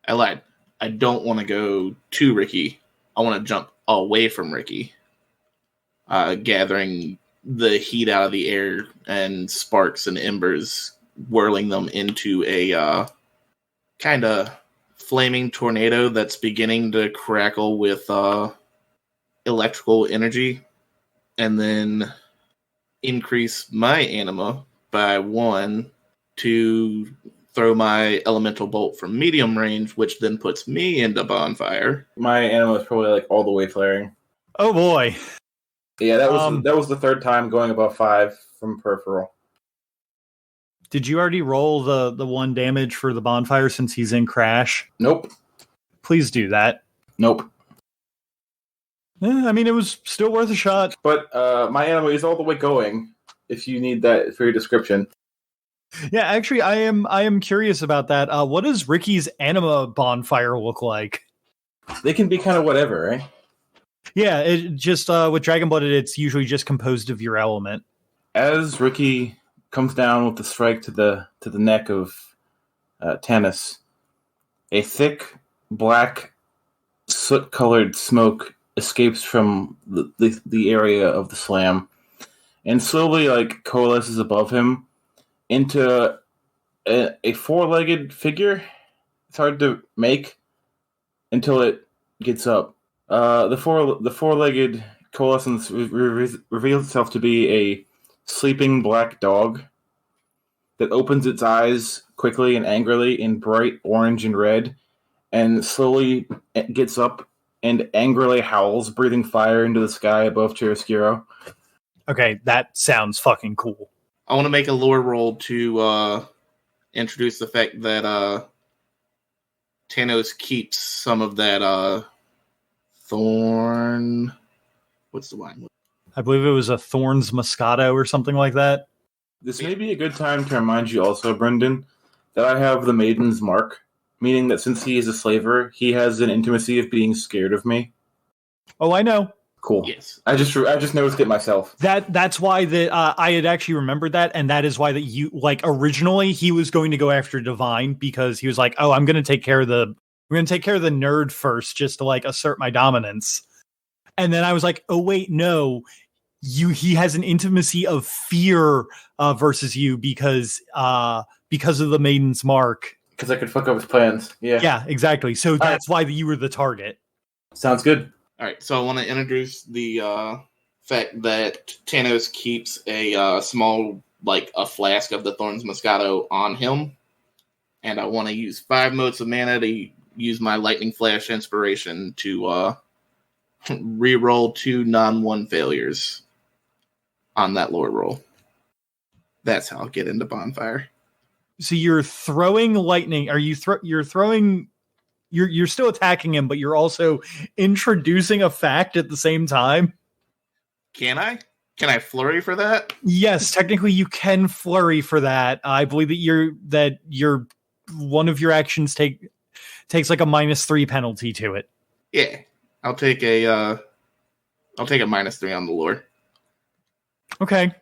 I lied. I don't want to go to Riki. I want to jump away from Riki, gathering the heat out of the air and sparks and embers, whirling them into a kind of flaming tornado that's beginning to crackle with electrical energy, and then increase my anima by 1 to throw my elemental bolt from medium range, which then puts me into bonfire. My anima is probably all the way flaring. Oh boy. Yeah, that was the 3rd time going above 5 from peripheral. Did you already roll the 1 damage for the bonfire since he's in crash? Nope. Please do that. Nope. I mean, it was still worth a shot. But my anima is all the way going, if you need that for your description. Yeah, actually, I am curious about that. What does Riki's anima bonfire look like? They can be kind of whatever, right? Yeah, it just with Dragon Blooded, it's usually just composed of your element. As Riki comes down with the strike to the neck of Tanos, a thick, black, soot-colored smoke escapes from the area of the slam and slowly coalesces above him into a four-legged figure. It's hard to make until it gets up. The four-legged coalescence reveals itself to be a sleeping black dog that opens its eyes quickly and angrily in bright orange and red, and slowly gets up and angrily howls, breathing fire into the sky above Chiaroscuro. Okay, that sounds fucking cool. I want to make a lore roll to introduce the fact that Tanos keeps some of that thorn. What's the wine? I believe it was a Thorns Moscato or something like that. This may be a good time to remind you also, Brendan, that I have the Maiden's Mark, meaning that since he is a slaver, he has an intimacy of being scared of me. Oh, I know. Cool. Yes. I just noticed it myself. That's why I had actually remembered that, and that is why that you originally he was going to go after Devine because he was like, oh, I'm gonna take care of the nerd first just to assert my dominance. And then I was like, oh wait, no, he has an intimacy of fear versus you because of the Maiden's Mark. Because I could fuck up his plans. Yeah. Yeah, exactly. So that's why you were the target. Sounds good. All right, so I want to introduce the fact that Tanos keeps a small, a flask of the Thorns Moscato on him, and I want to use 5 motes of mana to use my Lightning Flash inspiration to re-roll 2 non-1 failures on that lore roll. That's how I'll get into Bonfire. So you're throwing lightning. Are you you're throwing? You're still attacking him, but you're also introducing a fact at the same time. Can I? Can I flurry for that? Yes, technically you can flurry for that. I believe that your one of your actions takes a -3 penalty to it. Yeah, I'll take a -3 on the lore. Okay.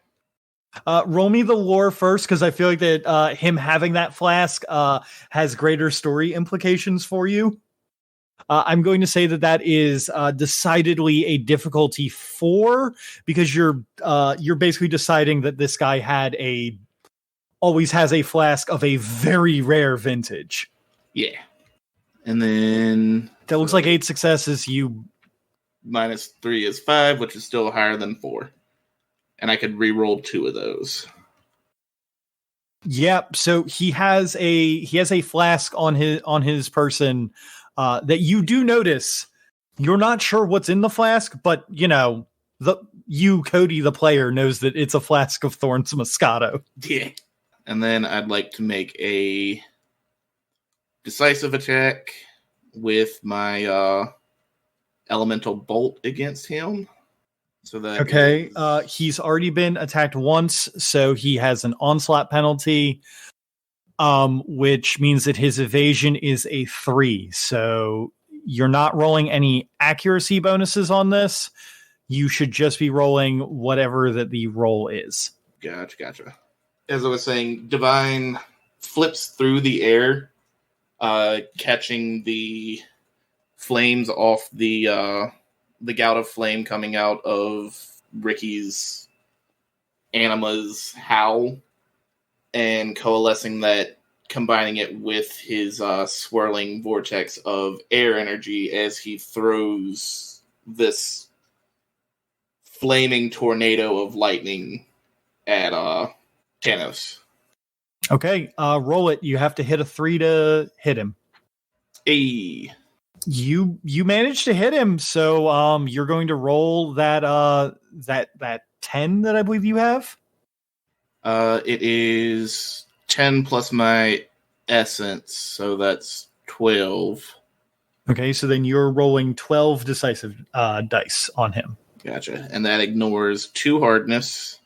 Roll me the lore first, because I feel like that him having that flask has greater story implications for you. I'm going to say that is decidedly a difficulty 4, because you're basically deciding that this guy always has a flask of a very rare vintage. Yeah. And then that looks like 8 successes. You -3 is 5, which is still higher than 4. And I could re-roll 2 of those. Yep. So he has a flask on his person that you do notice. You're not sure what's in the flask, but Cody, the player, knows that it's a flask of Thorns Moscato. Yeah. And then I'd like to make a decisive attack with my elemental bolt against him. So that okay, he's already been attacked once, so he has an onslaught penalty, which means that his evasion is a 3. So you're not rolling any accuracy bonuses on this. You should just be rolling whatever that the roll is. Gotcha. As I was saying, Devine flips through the air, catching the flames off the gout of flame coming out of Riki's Anima's howl, and coalescing that, combining it with his swirling vortex of air energy as he throws this flaming tornado of lightning at Tanos. Okay, roll it. You have to hit a 3 to hit him. Hey. You managed to hit him, so you're going to roll that 10 that I believe you have. It is 10 plus my essence, so that's 12. Okay, so then you're rolling 12 decisive dice on him. Gotcha, and that ignores 2 hardness.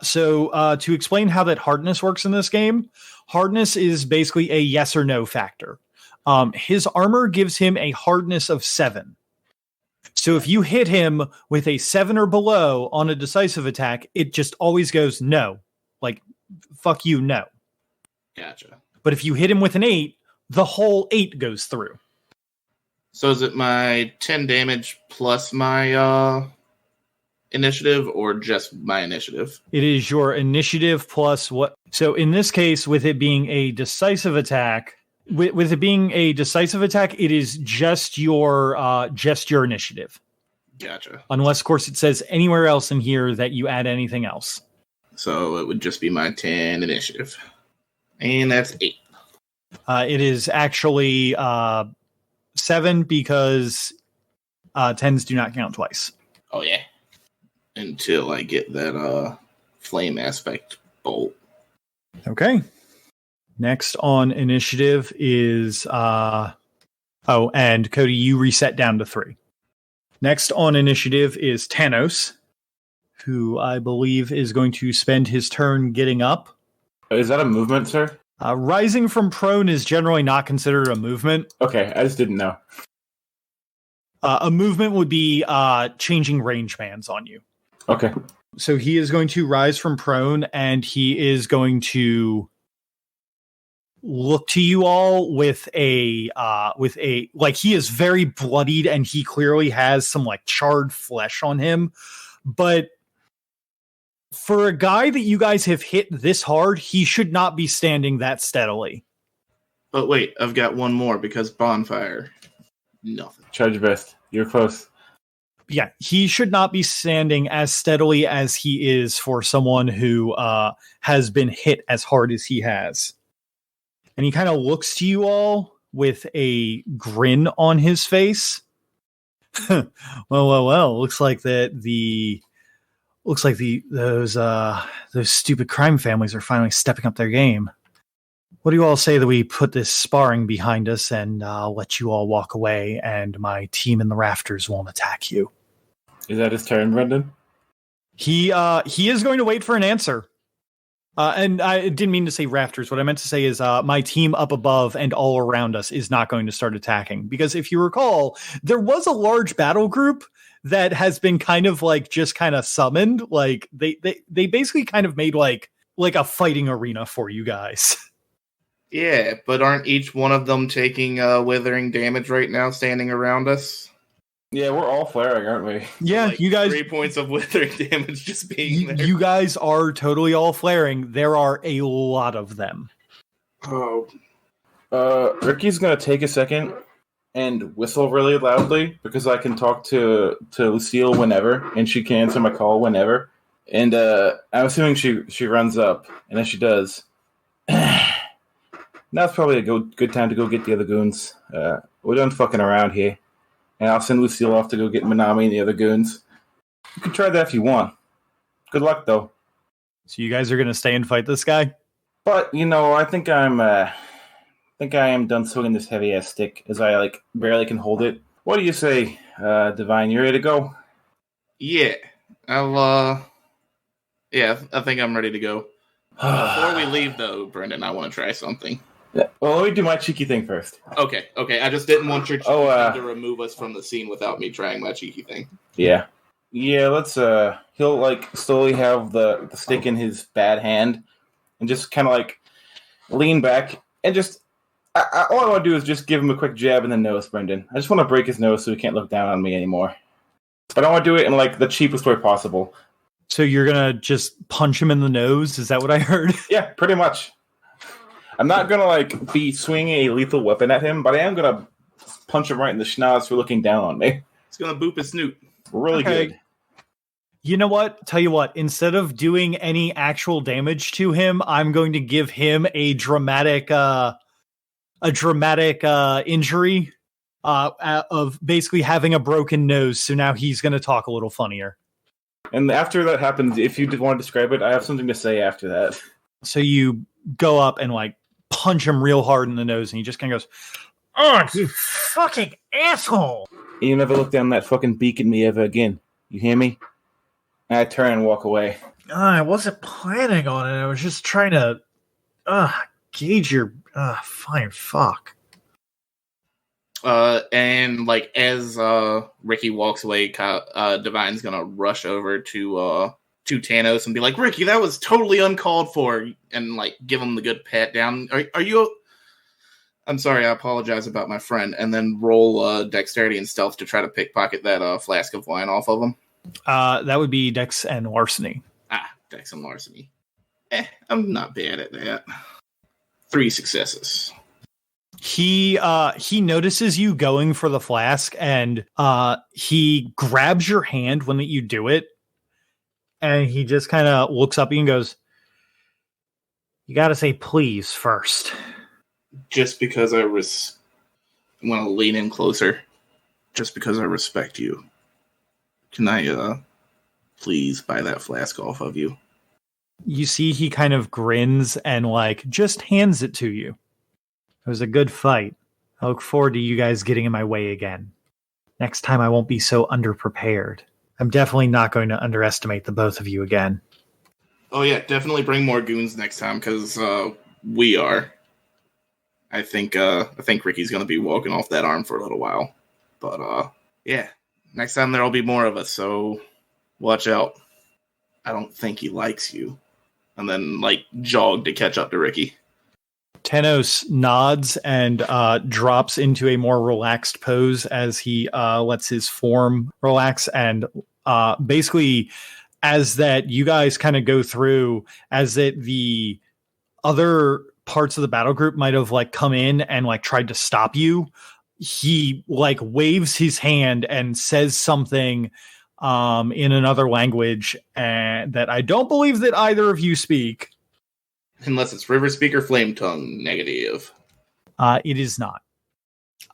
So to explain how that hardness works in this game, hardness is basically a yes or no factor. His armor gives him a hardness of 7. So if you hit him with a 7 or below on a decisive attack, it just always goes no. Like, fuck you, no. Gotcha. But if you hit him with an 8, the whole 8 goes through. So is it my 10 damage plus my initiative, or just my initiative? It is your initiative plus what? So in this case, with it being a decisive attack, with it being a decisive attack, it is just your initiative. Gotcha. Unless, of course, it says anywhere else in here that you add anything else. So it would just be my 10 initiative. And that's 8. It is actually 7 because 10s do not count twice. Oh, yeah. Until I get that flame aspect bolt. Okay. Next on initiative is... and Cody, you reset down to 3. Next on initiative is Tanos, who I believe is going to spend his turn getting up. Is that a movement, sir? Rising from prone is generally not considered a movement. Okay, I just didn't know. A movement would be changing range bands on you. Okay. So he is going to rise from prone, and he is going to look to you all with a like, he is very bloodied and he clearly has some like charred flesh on him, but for a guy that you guys have hit this hard, he should not be standing that steadily. But wait, I've got one more because bonfire. Nothing. Charge your best. You're close. Yeah, he should not be standing as steadily as he is for someone who has been hit as hard as he has. And he kind of looks to you all with a grin on his face. Well. Looks like those stupid crime families are finally stepping up their game. What do you all say that we put this sparring behind us and let you all walk away, and my team in the rafters won't attack you? Is that his turn, Brendan? He is going to wait for an answer. And I didn't mean to say rafters. What I meant to say is my team up above and all around us is not going to start attacking. Because if you recall, there was a large battle group that has been kind of like just kind of summoned. Like they basically kind of made like a fighting arena for you guys. Yeah, but aren't each one of them taking withering damage right now standing around us? Yeah, we're all flaring, aren't we? Yeah, like you guys... 3 points of withering damage just being there. You guys are totally all flaring. There are a lot of them. Oh. Ricky's going to take a second and whistle really loudly because I can talk to Lucille whenever, and she can answer my call whenever. And I'm assuming she runs up, and as she does... Now's probably a good time to go get the other goons. We're done fucking around here. And I'll send Lucille off to go get Minami and the other goons. You can try that if you want. Good luck, though. So you guys are going to stay and fight this guy? But, I think I am done swinging this heavy-ass stick, as I, barely can hold it. What do you say, Devine? You ready to go? Yeah. I think I'm ready to go. Before we leave, though, Brendan, I want to try something. Yeah. Well, let me do my cheeky thing first. Okay. I just didn't want your cheeky thing to remove us from the scene without me trying my cheeky thing. Yeah. Yeah, let's, he'll, slowly have the stick in his bad hand and just kind of, lean back and just... all I want to do is just give him a quick jab in the nose, Brendan. I just want to break his nose so he can't look down on me anymore. But I want to do it in, the cheapest way possible. So you're going to just punch him in the nose? Is that what I heard? Yeah, pretty much. I'm not going to, be swinging a lethal weapon at him, but I am going to punch him right in the schnoz for looking down on me. It's going to boop his snoot. Really good. You know what? Tell you what, instead of doing any actual damage to him, I'm going to give him a dramatic injury of basically having a broken nose, so now he's going to talk a little funnier. And after that happens, if you did want to describe it, I have something to say after that. So you go up and punch him real hard in the nose, and he just kind of goes, "Oh, you fucking asshole!" You never look down that fucking beak at me ever again. You hear me? And I turn and walk away. I wasn't planning on it. I was just trying to gauge your fine fuck. And as Ricky walks away, Divine's gonna rush over to Tanos and be like, "Ricky, that was totally uncalled for," and give him the good pat down. Are you I'm sorry, I apologize about my friend, and then roll dexterity and stealth to try to pickpocket that flask of wine off of him. That would be dex and larceny. Dex and larceny. I'm not bad at that. 3 successes. He notices you going for the flask, and he grabs your hand when you do it, and he just kind of looks up at you and goes, "You got to say please first." Just because I want to lean in closer. Just because I respect you. Can I please buy that flask off of you? You see he kind of grins and just hands it to you. It was a good fight. I look forward to you guys getting in my way again. Next time I won't be so underprepared. I'm definitely not going to underestimate the both of you again. Oh yeah, definitely bring more goons next time, because we are. I think Ricky's going to be walking off that arm for a little while. But yeah, next time there'll be more of us, so watch out. I don't think he likes you. And then jog to catch up to Ricky. Tanos nods and drops into a more relaxed pose as he lets his form relax. And basically, as that you guys kind of go through, as that the other parts of the battle group might have come in and tried to stop you, he waves his hand and says something in another language and that I don't believe that either of you speak. Unless it's River Speaker Flame Tongue, negative. It is not.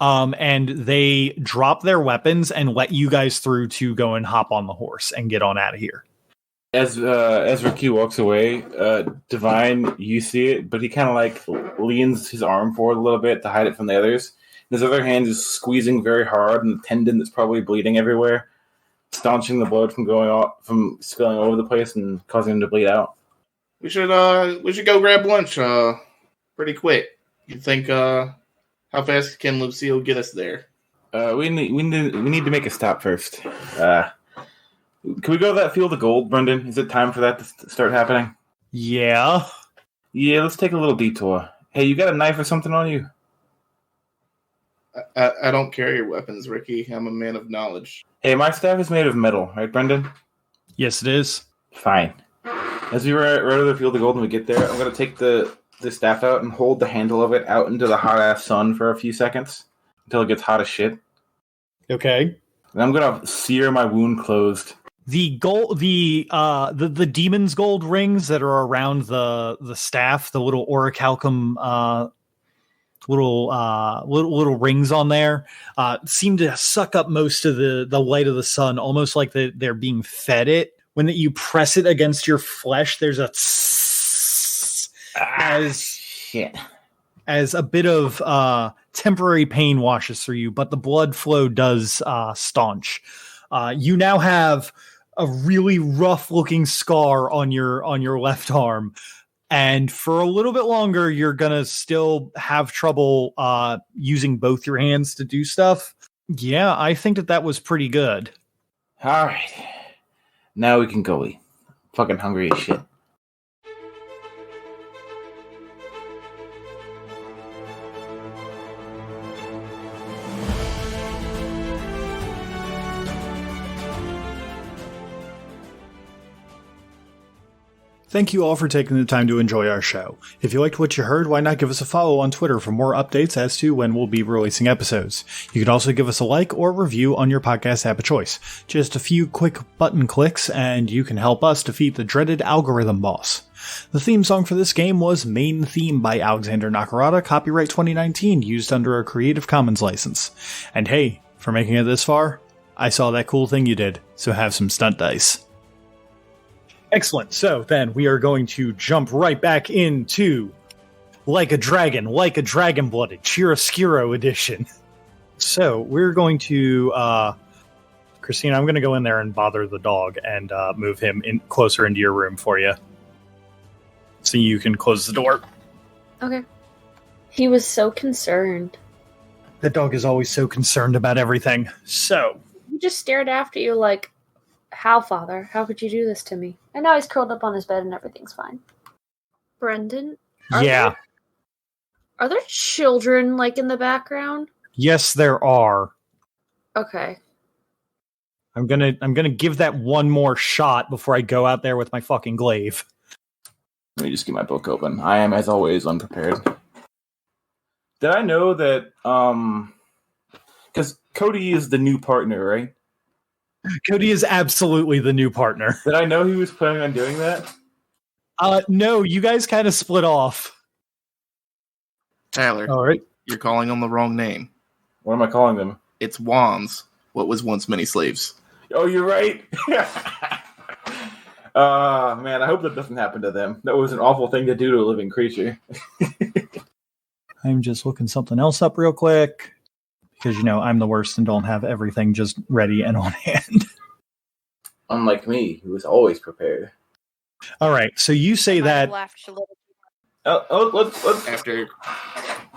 And they drop their weapons and let you guys through to go and hop on the horse and get on out of here. As Ricky walks away, Devine, you see it, but he kind of leans his arm forward a little bit to hide it from the others. His other hand is squeezing very hard, and the tendon that's probably bleeding everywhere, staunching the blood from spilling over the place and causing him to bleed out. We should go grab lunch pretty quick. You think how fast can Lucille get us there? We need to make a stop first. Can we go to that field of gold, Brendan? Is it time for that to start happening? Yeah. Yeah, let's take a little detour. Hey, you got a knife or something on you? I don't carry weapons, Ricky. I'm a man of knowledge. Hey, my staff is made of metal, right, Brendan? Yes, it is. Fine. As we ride to the field of gold and we get there, I'm going to take the staff out and hold the handle of it out into the hot-ass sun for a few seconds until it gets hot as shit. Okay. And I'm going to sear my wound closed. The gold, the demon's gold rings that are around the staff, the little orichalcum little rings on there, seem to suck up most of the light of the sun, almost like they're being fed it. When you press it against your flesh, there's a as a bit of temporary pain washes through you, but the blood flow does staunch. You now have a really rough-looking scar on your left arm, and for a little bit longer, you're gonna still have trouble using both your hands to do stuff. Yeah, I think that was pretty good. All right, now we can go eat. Fucking hungry as shit. Thank you all for taking the time to enjoy our show. If you liked what you heard, why not give us a follow on Twitter for more updates as to when we'll be releasing episodes. You can also give us a like or review on your podcast app of choice. Just a few quick button clicks and you can help us defeat the dreaded algorithm boss. The theme song for this game was Main Theme by Alexander Nakarada, copyright 2019, used under a Creative Commons license. And hey, for making it this far, I saw that cool thing you did, so have some stunt dice. Excellent. So then we are going to jump right back into Like a Dragon-Blooded, Chiaroscuro edition. So we're going to, Christina, I'm going to go in there and bother the dog and move him in closer into your room for you. So you can close the door. Okay. He was so concerned. The dog is always so concerned about everything. So. He just stared after you like, how, Father? How could you do this to me? And now he's curled up on his bed and everything's fine. Brendan? Yeah. Are there children, like, in the background? Yes, there are. Okay. I'm gonna give that one more shot before I go out there with my fucking glaive. Let me just get my book open. I am, as always, unprepared. Did I know that, because Cody is the new partner, right? Cody is absolutely the new partner. Did I know he was planning on doing that? No, you guys kind of split off. Tyler, All right. you're calling them the wrong name. What am I calling them? It's Wands, what was once many slaves. Oh, you're right. Man, I hope that doesn't happen to them. That was an awful thing to do to a living creature. I'm just looking something else up real quick because, I'm the worst and don't have everything just ready and on hand. Unlike me, who is always prepared. All right. So you say that. Let's After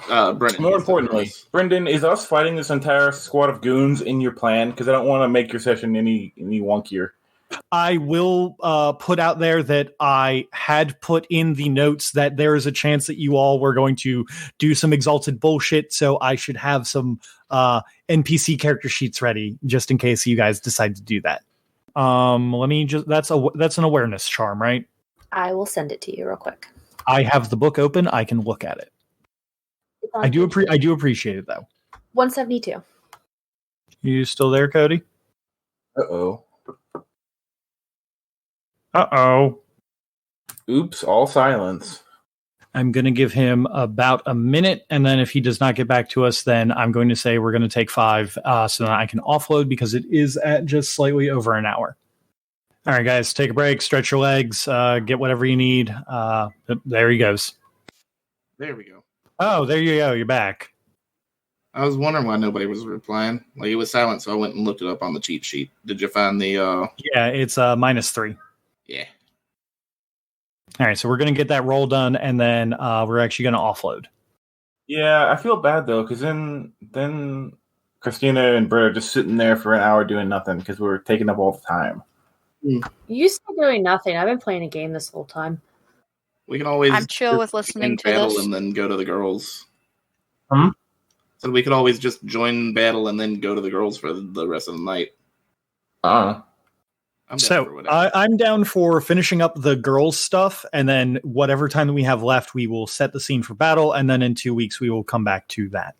Brendan. more importantly, Brendan, is us fighting this entire squad of goons in your plan? Because I don't want to make your session any wonkier. I will put out there that I had put in the notes that there is a chance that you all were going to do some Exalted bullshit, so I should have some NPC character sheets ready just in case you guys decide to do that. Let me just that's an awareness charm, right? I will send it to you real quick. I have the book open. I can look at it. I do appreciate it though. 172. You still there, Cody? Uh-oh. Oops, all silence. I'm going to give him about a minute, and then if he does not get back to us, then I'm going to say we're going to take 5 so that I can offload because it is at just slightly over an hour. All right, guys, take a break, stretch your legs, get whatever you need. There he goes. There we go. Oh, there you go. You're back. I was wondering why nobody was replying. Like, it was silent, so I went and looked it up on the cheat sheet. Did you find the... Yeah, it's -3. Yeah. All right, so we're going to get that roll done, and then we're actually going to offload. Yeah, I feel bad, though, because then Christina and Britt are just sitting there for an hour doing nothing because we're taking up all the time. You still doing nothing. I've been playing a game this whole time. We can always... I'm chill with listening to battle this. And then go to the girls. Hmm? So we could always just join battle and then go to the girls for the rest of the night. Uh-huh. I'm down for finishing up the girls' stuff, and then whatever time that we have left, we will set the scene for battle, and then in 2 weeks, we will come back to that.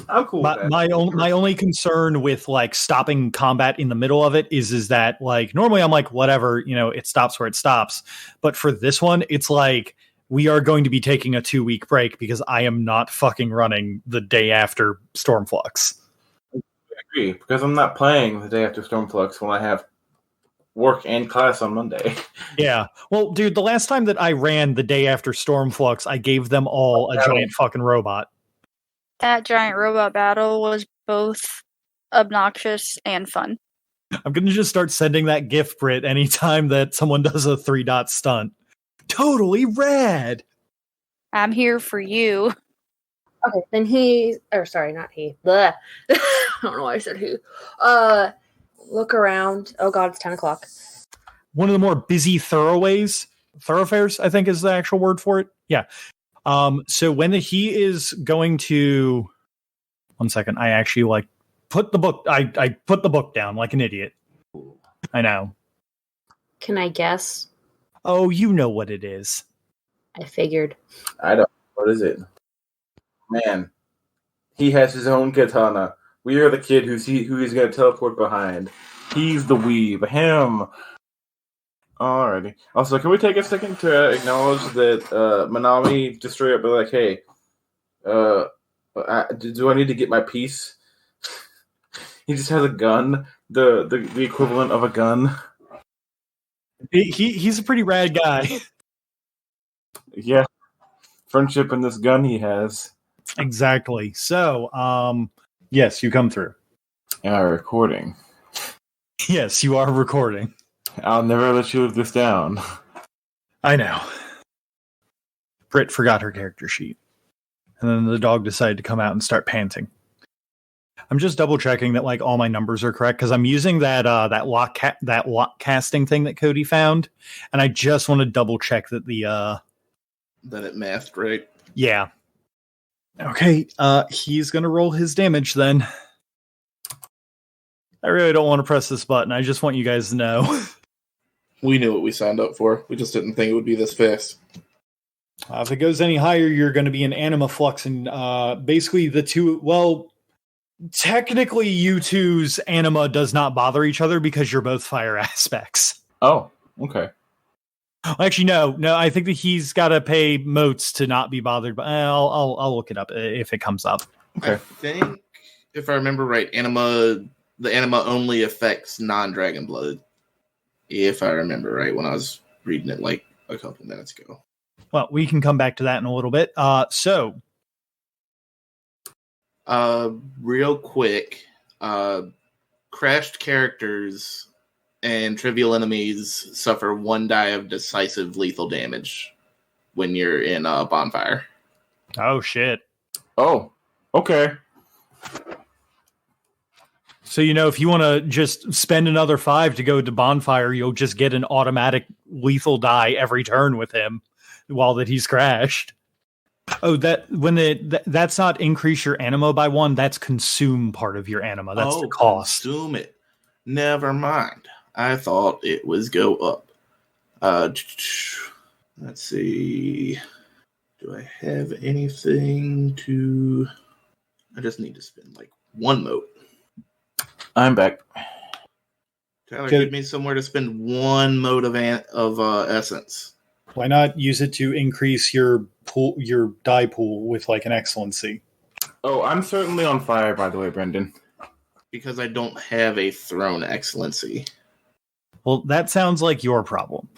I'm cool with that. My only concern with like stopping combat in the middle of it is that like normally I'm like whatever, it stops where it stops, but for this one it's like we are going to be taking a 2-week break because I am not fucking running the day after Stormflux. I agree, because I'm not playing the day after Stormflux when I have work and class on Monday. Yeah. Well, dude, the last time that I ran the day after Stormflux, I gave them all a giant fucking robot. That giant robot battle was both obnoxious and fun. I'm going to just start sending that GIF, Brit, anytime that someone does a 3-dot stunt. Totally rad! I'm here for you. Okay, then not he. Bleh. I don't know why I said he. Look around. Oh god, it's 10 o'clock. One of the more busy thoroughfares, I think is the actual word for it. Yeah. So when he is going to... One second, I actually put the book... I put the book down like an idiot. I know. Can I guess? Oh, you know what it is. I figured. I don't. What is it? Man, he has his own katana. We are the kid who he's going to teleport behind. He's the weeb. Him. Alrighty. Also, can we take a second to acknowledge that Manami just straight up be like, hey, do I need to get my piece? He just has a gun, the equivalent of a gun. He's a pretty rad guy. Yeah. Friendship in this gun he has. Exactly. So, yes, you come through. Recording. Yes, you are recording. I'll never let you live this down. I know. Britt forgot her character sheet. And then the dog decided to come out and start panting. I'm just double checking that all my numbers are correct because I'm using that lock casting thing that Cody found, and I just want to double check that the Then it mathed, right? Yeah. Okay, he's gonna roll his damage then. I really don't want to press this button. I just want you guys to know. We knew what we signed up for. We just didn't think it would be this fast. If it goes any higher, you're going to be in anima flux, and basically the two. Well, technically, you two's anima does not bother each other because you're both fire aspects. Oh, okay. Actually, no. I think that he's got to pay motes to not be bothered. But I'll look it up if it comes up. Okay. I think, if I remember right, the anima only affects non-dragon blooded. If I remember right, when I was reading it like a couple minutes ago. Well, we can come back to that in a little bit. Real quick, crashed characters and trivial enemies suffer 1 die of decisive lethal damage when you're in a bonfire. Oh, shit. Oh, okay. So, if you want to just spend another 5 to go to bonfire, you'll just get an automatic lethal die every turn with him while that he's crashed. Oh, that's not increase your anima by 1. That's consume part of your anima. That's the cost. Consume it. Never mind. I thought it was go up. Let's see. Do I have anything to... I just need to spend 1 mote. I'm back. Tyler, give me somewhere to spend 1 mote of essence. Why not use it to increase your die pool with an excellency? Oh, I'm certainly on fire, by the way, Brendan. Because I don't have a throne excellency. Well, that sounds like your problem.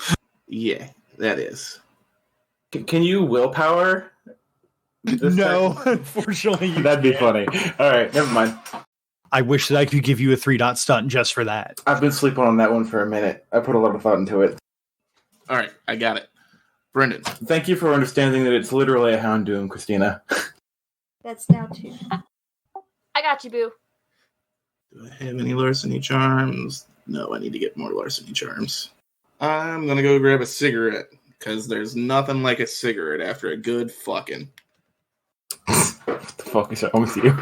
Yeah, that is. Can you willpower? No, unfortunately. That'd be funny. All right, never mind. I wish that I could give you a 3-dot stunt just for that. I've been sleeping on that one for a minute. I put a lot of thought into it. All right, I got it. Brendan. Thank you for understanding that it's literally a Hound Doom, Christina. That's now 2. I got you, boo. Do I have any larceny charms? No, I need to get more larceny charms. I'm going to go grab a cigarette, because there's nothing like a cigarette after a good fucking. What the fuck is wrong with you?